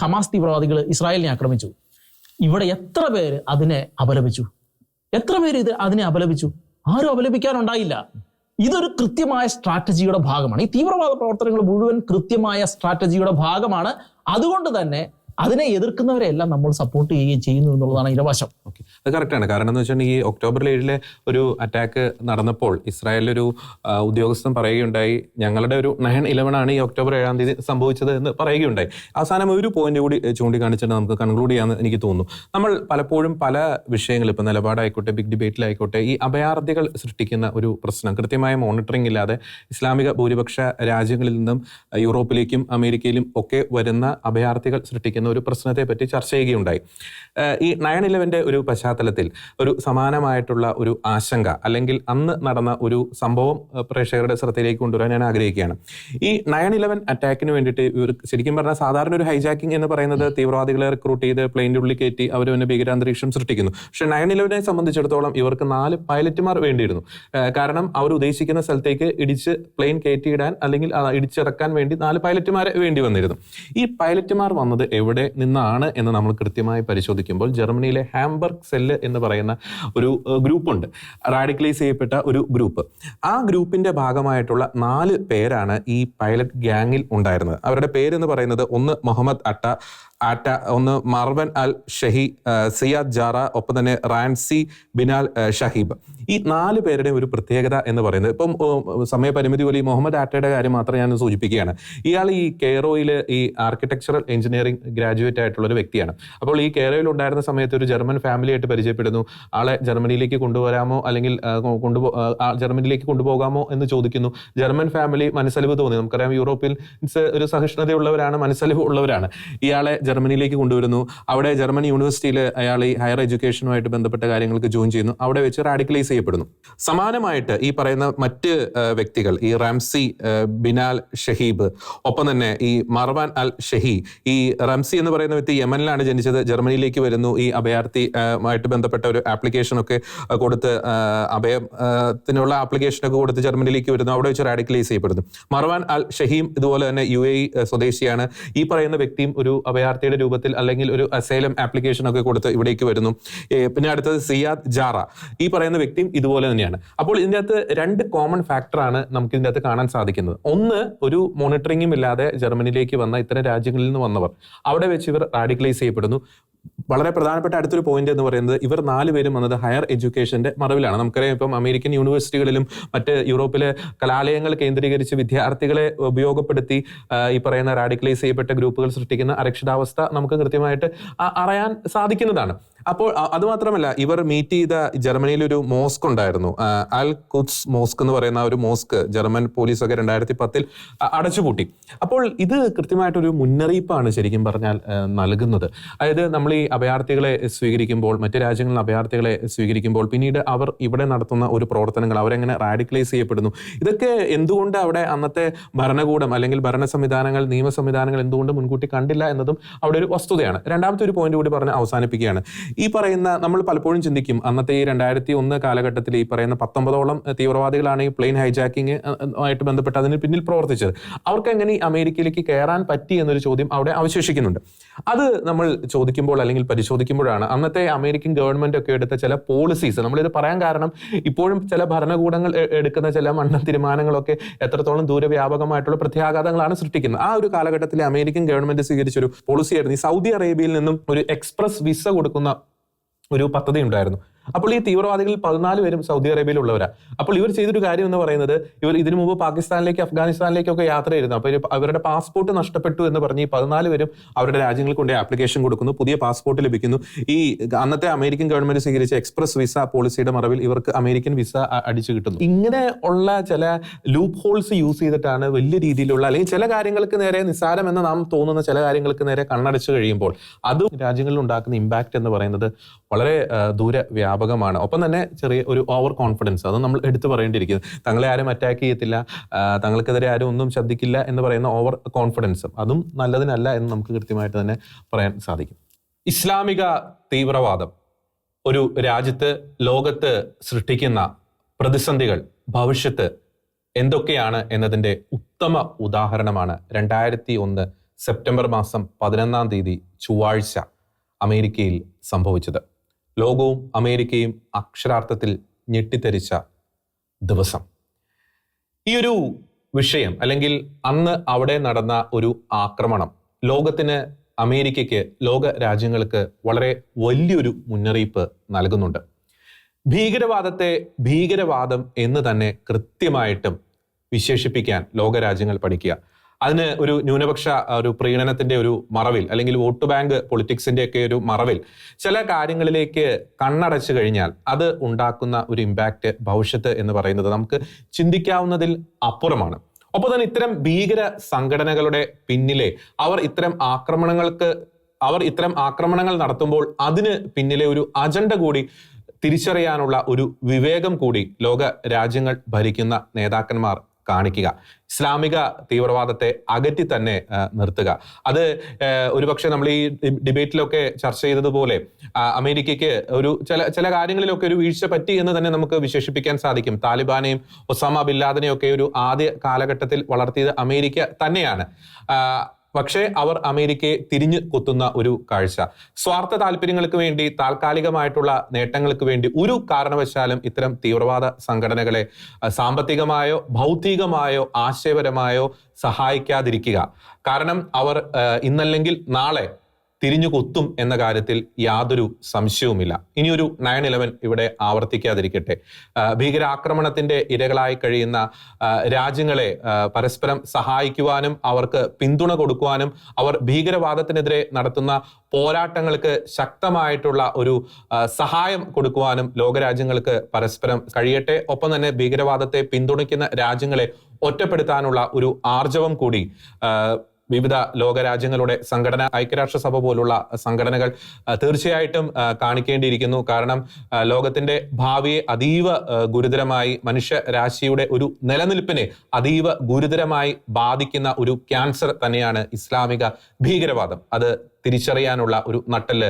ഹമാസ് തീവ്രവാദികൾ ഇസ്രായേലിനെ ആക്രമിച്ചു. ഇവിടെ എത്ര പേര് അതിനെ അപലപിച്ചു? ആരും അപലപിക്കാനുണ്ടായില്ല. ഇതൊരു കൃത്യമായ സ്ട്രാറ്റജിയുടെ ഭാഗമാണ്. ഈ തീവ്രവാദ പ്രവർത്തനങ്ങൾ മുഴുവൻ കൃത്യമായ സ്ട്രാറ്റജിയുടെ ഭാഗമാണ്. അതുകൊണ്ട് തന്നെ അതിനെ എതിർക്കുന്നവരെല്ലാം നമ്മൾ സപ്പോർട്ട് ചെയ്യുകയും ചെയ്യുന്നു എന്നുള്ളതാണ് ഇതിന്റെ വശം. ഓക്കെ, അത് കറക്റ്റാണ്. കാരണം എന്ന് വെച്ചിട്ടുണ്ടെങ്കിൽ ഈ ഒക്ടോബർ 7 ഒരു അറ്റാക്ക് നടന്നപ്പോൾ ഇസ്രായേലിലൊരു ഉദ്യോഗസ്ഥൻ പറയുകയുണ്ടായി, ഞങ്ങളുടെ ഒരു 9/11 ആണ് ഈ ഒക്ടോബർ 7 സംഭവിച്ചത് എന്ന് പറയുകയുണ്ടായി. അവസാനം ഒരു പോയിന്റ് കൂടി ചൂണ്ടിക്കാണിച്ചിട്ട് നമുക്ക് കൺക്ലൂഡ് ചെയ്യാമെന്ന് എനിക്ക് തോന്നുന്നു. നമ്മൾ പലപ്പോഴും പല വിഷയങ്ങൾ, ഇപ്പം നിലപാടായിക്കോട്ടെ, ബിഗ് ഡിബേറ്റിലായിക്കോട്ടെ, ഈ അഭയാർത്ഥികൾ സൃഷ്ടിക്കുന്ന ഒരു പ്രശ്നം കൃത്യമായ മോണിറ്ററിംഗ് ഇല്ലാതെ ഇസ്ലാമിക ഭൂരിപക്ഷ രാജ്യങ്ങളിൽ നിന്നും യൂറോപ്പിലേക്കും അമേരിക്കയിലും ഒക്കെ വരുന്ന അഭയാർത്ഥികൾ സൃഷ്ടിക്കുന്ന ഒരു പ്രശ്നത്തെ പറ്റി ചർച്ച ചെയ്യുകയുണ്ടായി. ഈ 9/11 ഒരു പശ്ചാത്തലത്തിൽ ഒരു സമാനമായിട്ടുള്ള ഒരു ആശങ്ക അല്ലെങ്കിൽ അന്ന് നടന്ന ഒരു സംഭവം പ്രേക്ഷകരുടെ ശ്രദ്ധയിലേക്ക് കൊണ്ടുവരാൻ ഞാൻ ആഗ്രഹിക്കുകയാണ്. ഈ 9/11 അറ്റാക്കിന് വേണ്ടിയിട്ട് ഇവർ ശരിക്കും പറഞ്ഞാൽ സാധാരണ ഒരു ഹൈജാക്കിംഗ് എന്ന് പറയുന്നത് തീവ്രവാദികളെ റിക്രൂട്ട് ചെയ്ത് പ്ലെയിൻ്റെ ഉള്ളിൽ കയറ്റി അവർ തന്നെ ഭീകരാന്തരീക്ഷം സൃഷ്ടിക്കുന്നു. പക്ഷേ 9/11 സംബന്ധിച്ചിടത്തോളം ഇവർക്ക് 4 പൈലറ്റുമാർ വേണ്ടിയിരുന്നു. കാരണം അവർ ഉദ്ദേശിക്കുന്ന സ്ഥലത്തേക്ക് ഇടിച്ച് പ്ലെയിൻ കയറ്റിയിടാൻ അല്ലെങ്കിൽ ഇടിച്ചിറക്കാൻ വേണ്ടി 4 പൈലറ്റുമാരെ വേണ്ടി വന്നിരുന്നു. ഈ പൈലറ്റുമാർ വന്നത് എവിടെ നിന്നാണ് എന്ന് നമ്മൾ കൃത്യമായി പരിശോധിക്കുമ്പോൾ ജർമ്മനിയിലെ ഹാംബർഗ് സെല്ല് എന്ന് പറയുന്ന ഒരു ഗ്രൂപ്പുണ്ട്, റാഡിക്കലൈസ് ചെയ്യപ്പെട്ട ഒരു ഗ്രൂപ്പ്. ആ ഗ്രൂപ്പിന്റെ ഭാഗമായിട്ടുള്ള 4 പേരാണ് ഈ പൈലറ്റ് ഗ്യാങ്ങിൽ ഉണ്ടായിരുന്നത്. അവരുടെ പേരെന്ന് പറയുന്നത് ഒന്ന് മുഹമ്മദ് ആറ്റ, ഒന്ന് മർവൻ അൽ ഷഹി, സിയാദ് ജാറ, ഒപ്പം തന്നെ റാൻസി ബിനാൽ ഷഹീബ്. ഈ 4 പേരുടെയും ഒരു പ്രത്യേകത എന്ന് പറയുന്നത്, ഇപ്പം സമയപരിമിതി പോലെ ഈ മുഹമ്മദ് ആറ്റയുടെ കാര്യം മാത്രം ഞാൻ സൂചിപ്പിക്കുകയാണ്. ഇയാൾ ഈ കെയ്റോയിൽ ഈ ആർക്കിടെക്ചറൽ എഞ്ചിനീയറിംഗ് ഗ്രാജുവേറ്റ് ആയിട്ടുള്ള ഒരു വ്യക്തിയാണ്. അപ്പോൾ ഈ കെയ്റോയിൽ ഉണ്ടായിരുന്ന സമയത്ത് ഒരു ജർമ്മൻ ഫാമിലിയായിട്ട് പരിചയപ്പെടുന്നു. ആളെ ജർമ്മനിയിലേക്ക് കൊണ്ടുവരാമോ അല്ലെങ്കിൽ ജർമ്മനിയിലേക്ക് കൊണ്ടുപോകാമോ എന്ന് ചോദിക്കുന്നു. ജർമ്മൻ ഫാമിലി മനസ്സലിവ് തോന്നി. നമുക്കറിയാം യൂറോപ്പിൽ ഒരു സഹിഷ്ണുതയുള്ളവരാണ്, മനസ്സലിവ് ഉള്ളവരാണ്. ഇയാളെ ജർമ്മനിയിലേക്ക് കൊണ്ടുവരുന്നു. അവിടെ ജർമ്മൻ യൂണിവേഴ്സിറ്റിയിൽ അയാൾ ഈ ഹയർ എഡ്യൂക്കേഷനുമായിട്ട് ബന്ധപ്പെട്ട കാര്യങ്ങൾക്ക് ജോയിൻ ചെയ്യുന്നു. അവിടെ വെച്ച് റാഡിക്കലൈസ് ചെയ്യപ്പെടുന്നു. സമാനമായിട്ട് ഈ പറയുന്ന മറ്റ് വ്യക്തികൾ, ഈ റാംസി ബിനാൽ ഷഹീബ്, ഒപ്പം തന്നെ ഈ മർവാൻ അൽ ഷഹി. ഈ റംസി എന്ന് പറയുന്ന വ്യക്തി യമനിലാണ് ജനിച്ചത്, ജർമ്മനിയിലേക്ക് വരുന്നു. ഈ അഭയാർത്ഥിയുമായിട്ട് ബന്ധപ്പെട്ട ഒരു ആപ്ലിക്കേഷനൊക്കെ കൊടുത്ത് അഭയത്തിനുള്ള ആപ്ലിക്കേഷനൊക്കെ കൊടുത്ത് ജർമ്മനിയിലേക്ക് വരുന്നു. അവിടെ വെച്ച് റാഡിക്കലൈസ് ചെയ്യപ്പെടുന്നു. മർവാൻ അൽ ഷഹീം ഇതുപോലെ തന്നെ UAE സ്വദേശിയാണ്. ഈ പറയുന്ന വ്യക്തിയും ഒരു അഭയാർത്ഥിയുടെ രൂപത്തിൽ അല്ലെങ്കിൽ ഒരു അസൈലം ആപ്ലിക്കേഷൻ ഒക്കെ കൊടുത്ത് ഇവിടേക്ക് വരുന്നു. പിന്നെ അടുത്തത് സിയാദ് ജാറ, ഈ പറയുന്ന വ്യക്തിയും ഇതുപോലെ തന്നെയാണ്. അപ്പോൾ ഇതിൻ്റെ അകത്ത് 2 കോമൺ ഫാക്ടറാണ് നമുക്ക് ഇതിൻ്റെ അകത്ത് കാണാൻ സാധിക്കുന്നത്. ഒന്ന്, ഒരു മോണിറ്ററിംഗും ഇല്ലാതെ ജർമ്മനിയിലേക്ക് വന്ന ഇത്തരം രാജ്യങ്ങളിൽ നിന്ന് വന്നവർ അവിടെ വെച്ച് ഇവർ റാഡിക്കലൈസ് ചെയ്യപ്പെടുന്നു. വളരെ പ്രധാനപ്പെട്ട അടുത്തൊരു പോയിന്റ് എന്ന് പറയുന്നത്, ഇവർ 4 പേരും വന്നത് ഹയർ എഡ്യൂക്കേഷന്റെ മറവിലാണ്. നമുക്കറിയാം ഇപ്പം അമേരിക്കൻ യൂണിവേഴ്സിറ്റികളിലും മറ്റ് യൂറോപ്പിലെ കലാലയങ്ങൾ കേന്ദ്രീകരിച്ച് വിദ്യാർത്ഥികളെ ഉപയോഗപ്പെടുത്തി ഈ പറയുന്ന റാഡിക്കലൈസ് ചെയ്യപ്പെട്ട ഗ്രൂപ്പുകൾ സൃഷ്ടിക്കുന്ന അരക്ഷിതാവസ്ഥ നമുക്ക് കൃത്യമായിട്ട് അറിയാൻ സാധിക്കുന്നതാണ്. അപ്പോൾ അതുമാത്രമല്ല, ഇവർ മീറ്റ് ചെയ്ത ജർമ്മനിയിൽ ഒരു മോസ്ക് ഉണ്ടായിരുന്നു, അൽ ഖുദ്സ് മോസ്ക് എന്ന് പറയുന്ന ഒരു മോസ്ക് ജർമ്മൻ പോലീസൊക്കെ 2010 അടച്ചുപൂട്ടി. അപ്പോൾ ഇത് കൃത്യമായിട്ടൊരു മുന്നറിയിപ്പാണ് ശരിക്കും പറഞ്ഞാൽ നൽകുന്നത്. അതായത് നമ്മൾ ഈ അഭയാർത്ഥികളെ സ്വീകരിക്കുമ്പോൾ, മറ്റ് രാജ്യങ്ങളിൽ അഭയാർത്ഥികളെ സ്വീകരിക്കുമ്പോൾ പിന്നീട് അവർ ഇവിടെ നടത്തുന്ന ഒരു പ്രവർത്തനങ്ങൾ, അവരെങ്ങനെ റാഡിക്കലൈസ് ചെയ്യപ്പെടുന്നു, ഇതൊക്കെ എന്തുകൊണ്ട് അവിടെ അന്നത്തെ ഭരണകൂടം അല്ലെങ്കിൽ ഭരണ സംവിധാനങ്ങൾ, നിയമ സംവിധാനങ്ങൾ എന്തുകൊണ്ട് മുൻകൂട്ടി കണ്ടില്ല എന്നതും അവിടെ ഒരു വസ്തുതയാണ്. രണ്ടാമത്തെ ഒരു പോയിന്റ് കൂടി പറഞ്ഞ് അവസാനിപ്പിക്കുകയാണ്. ഈ പറയുന്ന, നമ്മൾ പലപ്പോഴും ചിന്തിക്കും അന്നത്തെ ഈ 2001 കാലഘട്ടത്തിൽ ഈ പറയുന്ന 19ഓളം തീവ്രവാദികളാണ് ഈ പ്ലെയിൻ ഹൈജാക്കിങ് ആയിട്ട് ബന്ധപ്പെട്ട് അതിന് പിന്നിൽ പ്രവർത്തിച്ചത്. അവർക്ക് എങ്ങനെ അമേരിക്കയിലേക്ക് കയറാൻ പറ്റി എന്നൊരു ചോദ്യം അവിടെ അവശേഷിക്കുന്നുണ്ട്. അത് നമ്മൾ ചോദിക്കുമ്പോൾ അല്ലെങ്കിൽ പരിശോധിക്കുമ്പോഴാണ് അന്നത്തെ അമേരിക്കൻ ഗവൺമെന്റ് ഒക്കെ എടുത്ത ചില പോളിസീസ്, നമ്മളിത് പറയാൻ കാരണം ഇപ്പോഴും ചില ഭരണകൂടങ്ങൾ എടുക്കുന്ന ചില മണ്ണൻ തീരുമാനങ്ങളൊക്കെ എത്രത്തോളം ദൂരവ്യാപകമായിട്ടുള്ള പ്രത്യാഘാതങ്ങളാണ് സൃഷ്ടിക്കുന്നത്. ആ ഒരു കാലഘട്ടത്തിലെ അമേരിക്കൻ ഗവൺമെന്റ് സ്വീകരിച്ചൊരു പോളിസിയായിരുന്നു ഈ സൗദി അറേബ്യയിൽ നിന്നും ഒരു എക്സ്പ്രസ് വിസ കൊടുക്കുന്ന ഒരു പദ്ധതി ഉണ്ടായിരുന്നു. അപ്പോൾ ഈ തീവ്രവാദികളിൽ 14 പേരും സൗദി അറേബ്യയിലുള്ളവരാണ്. അപ്പോൾ ഇവർ ചെയ്തൊരു കാര്യം എന്ന് പറയുന്നത്, ഇവർ ഇതിനു മുമ്പ് പാകിസ്ഥാനിലേക്ക് അഫ്ഗാനിസ്ഥാനിലേക്കൊക്കെ യാത്ര ചെയ്തിരുന്നു. അപ്പോൾ അവരുടെ പാസ്പോർട്ട് നഷ്ടപ്പെട്ടു എന്ന് പറഞ്ഞ് ഈ 14 പേരും അവരുടെ രാജ്യങ്ങളിൽ കൊണ്ട് ആപ്ലിക്കേഷൻ കൊടുക്കുന്നു, പുതിയ പാസ്പോർട്ട് ലഭിക്കുന്നു. ഈ അന്നത്തെ അമേരിക്കൻ ഗവൺമെന്റ് സ്വീകരിച്ച എക്സ്പ്രസ് വിസ പോളിസിയുടെ മറവിൽ ഇവർക്ക് അമേരിക്കൻ വിസ അടിച്ചു കിട്ടുന്നു. ഇങ്ങനെ ഉള്ള ചില ലൂപ്പ് ഹോൾസ് യൂസ് ചെയ്തിട്ടാണ് വലിയ രീതിയിലുള്ള, അല്ലെങ്കിൽ ചില കാര്യങ്ങൾക്ക് നേരെ നിസ്സാരമെന്ന് നാം തോന്നുന്ന ചില കാര്യങ്ങൾക്ക് നേരെ കണ്ണടച്ചു കഴിയുമ്പോൾ അത് രാജ്യങ്ങളിൽ ഉണ്ടാക്കുന്ന ഇമ്പാക്ട് എന്ന് പറയുന്നത് വളരെ ദൂരവ്യാപകമാണ്. ഒപ്പം തന്നെ ചെറിയ ഒരു ഓവർ കോൺഫിഡൻസ്, അത് നമ്മൾ എടുത്തു പറയേണ്ടിയിരിക്കുന്നത്. തങ്ങളെ ആരും അറ്റാക്ക് ചെയ്യത്തില്ല, തങ്ങൾക്കെതിരെ ആരും ഒന്നും ശബ്ദിക്കില്ല എന്ന് പറയുന്ന ഓവർ കോൺഫിഡൻസും അതും നല്ലതിനല്ല എന്ന് നമുക്ക് കൃത്യമായിട്ട് തന്നെ പറയാൻ സാധിക്കും. ഇസ്ലാമിക തീവ്രവാദം ഒരു രാജ്യത്ത്, ലോകത്ത് സൃഷ്ടിക്കുന്ന പ്രതിസന്ധികൾ ഭവിഷ്യത്ത് എന്തൊക്കെയാണ് എന്നതിൻ്റെ ഉത്തമ ഉദാഹരണമാണ് 2001 സെപ്റ്റംബർ മാസം 11 ചൊവ്വാഴ്ച അമേരിക്കയിൽ സംഭവിച്ചത്. ലോകവും അമേരിക്കയും അക്ഷരാർത്ഥത്തിൽ ഞെട്ടിത്തരിച്ച ദിവസം. ഈ ഒരു വിഷയം, അല്ലെങ്കിൽ അന്ന് അവിടെ നടന്ന ഒരു ആക്രമണം ലോകത്തിന്, അമേരിക്കയ്ക്ക്, ലോക രാജ്യങ്ങൾക്ക് വളരെ വലിയൊരു മുന്നറിയിപ്പ് നൽകുന്നുണ്ട്. ഭീകരവാദത്തെ ഭീകരവാദം എന്ന് തന്നെ കൃത്യമായിട്ടും വിശേഷിപ്പിക്കാൻ ലോകരാജ്യങ്ങൾ പഠിക്കുക. അതിന് ഒരു ന്യൂനപക്ഷ ഒരു പ്രീണനത്തിന്റെ ഒരു മറവിൽ, അല്ലെങ്കിൽ വോട്ട് ബാങ്ക് പൊളിറ്റിക്സിന്റെ ഒക്കെ ഒരു മറവിൽ ചില കാര്യങ്ങളിലേക്ക് കണ്ണടച്ചു കഴിഞ്ഞാൽ അത് ഉണ്ടാക്കുന്ന ഒരു ഇമ്പാക്റ്റ്, ഭവിഷ്യത്ത് എന്ന് പറയുന്നത് നമുക്ക് ചിന്തിക്കാവുന്നതിൽ അപ്പുറമാണ്. ഒപ്പം തന്നെ ഇത്തരം ഭീകര സംഘടനകളുടെ പിന്നിലെ അവർ ഇത്തരം ആക്രമണങ്ങൾ നടത്തുമ്പോൾ അതിന് പിന്നിലെ ഒരു അജണ്ട കൂടി തിരിച്ചറിയാനുള്ള ഒരു വിവേകം കൂടി ലോക രാജ്യങ്ങൾ ഭരിക്കുന്ന നേതാക്കന്മാർ കാണിക്കുക. ഇസ്ലാമിക തീവ്രവാദത്തെ അകറ്റി തന്നെ നിർത്തുക. അത് ഒരുപക്ഷെ നമ്മൾ ഈ ഡിബേറ്റിലൊക്കെ ചർച്ച ചെയ്തതുപോലെ അമേരിക്കയ്ക്ക് ഒരു ചില കാര്യങ്ങളിലൊക്കെ ഒരു വീഴ്ച പറ്റി എന്ന് തന്നെ നമുക്ക് വിശേഷിപ്പിക്കാൻ സാധിക്കും. താലിബാനെയും ഒസാമ ബിൻ ലാദനെയും ഒക്കെ ഒരു ആദ്യ കാലഘട്ടത്തിൽ വളർത്തിയത് അമേരിക്ക തന്നെയാണ്. പക്ഷേ അവർ അമേരിക്കയെ തിരിഞ്ഞു കൊത്തുന്ന ഒരു കാഴ്ച. സ്വാർത്ഥ താല്പര്യങ്ങൾക്ക് വേണ്ടി, താൽക്കാലികമായിട്ടുള്ള നേട്ടങ്ങൾക്ക് വേണ്ടി ഒരു കാരണവശാലും ഇത്തരം തീവ്രവാദ സംഘടനകളെ സാമ്പത്തികമായോ ഭൗതികമായോ ആശയപരമായോ സഹായിക്കാതിരിക്കുക. കാരണം അവർ ഇന്നല്ലെങ്കിൽ നാളെ തിരിഞ്ഞു കൊത്തും എന്ന കാര്യത്തിൽ യാതൊരു സംശയവുമില്ല. ഇനിയൊരു 9/11 ഇവിടെ ആവർത്തിക്കാതിരിക്കട്ടെ. ഭീകരാക്രമണത്തിന്റെ ഇരകളായി കഴിയുന്ന രാജ്യങ്ങളെ പരസ്പരം സഹായിക്കുവാനും അവർക്ക് പിന്തുണ കൊടുക്കുവാനും അവർ ഭീകരവാദത്തിനെതിരെ നടത്തുന്ന പോരാട്ടങ്ങൾക്ക് ശക്തമായിട്ടുള്ള ഒരു സഹായം കൊടുക്കുവാനും ലോകരാജ്യങ്ങൾക്ക് പരസ്പരം കഴിയട്ടെ. ഒപ്പം തന്നെ ഭീകരവാദത്തെ പിന്തുണയ്ക്കുന്ന രാജ്യങ്ങളെ ഒറ്റപ്പെടുത്താനുള്ള ഒരു ആർജവം കൂടി വിവിധ ലോകരാജ്യങ്ങളുടെ സംഘടന, ഐക്യരാഷ്ട്രസഭ പോലുള്ള സംഘടനകൾ തീർച്ചയായിട്ടും കാണിക്കേണ്ടിയിരിക്കുന്നു. കാരണം ലോകത്തിന്റെ ഭാവിയെ അതീവ ഗുരുതരമായി, മനുഷ്യരാശിയുടെ ഒരു നിലനിൽപ്പിനെ അതീവ ഗുരുതരമായി ബാധിക്കുന്ന ഒരു ക്യാൻസർ തന്നെയാണ് ഇസ്ലാമിക ഭീകരവാദം. അത് തിരിച്ചറിയാനുള്ള ഒരു നട്ടെല്ല്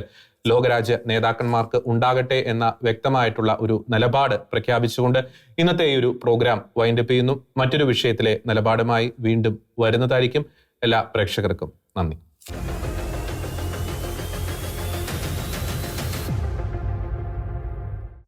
ലോകരാജ്യ നേതാക്കന്മാർക്ക് ഉണ്ടാകട്ടെ എന്ന വ്യക്തമായിട്ടുള്ള ഒരു നിലപാട് പ്രഖ്യാപിച്ചുകൊണ്ട് ഇന്നത്തെ ഈ ഒരു പ്രോഗ്രാം വൈൻഡപ്പ് ചെയ്യുന്നു. മറ്റൊരു വിഷയത്തിലെ നിലപാടുമായി വീണ്ടും വരുന്നതായിരിക്കും. എല്ലാ പ്രേക്ഷകർക്കും നന്ദി.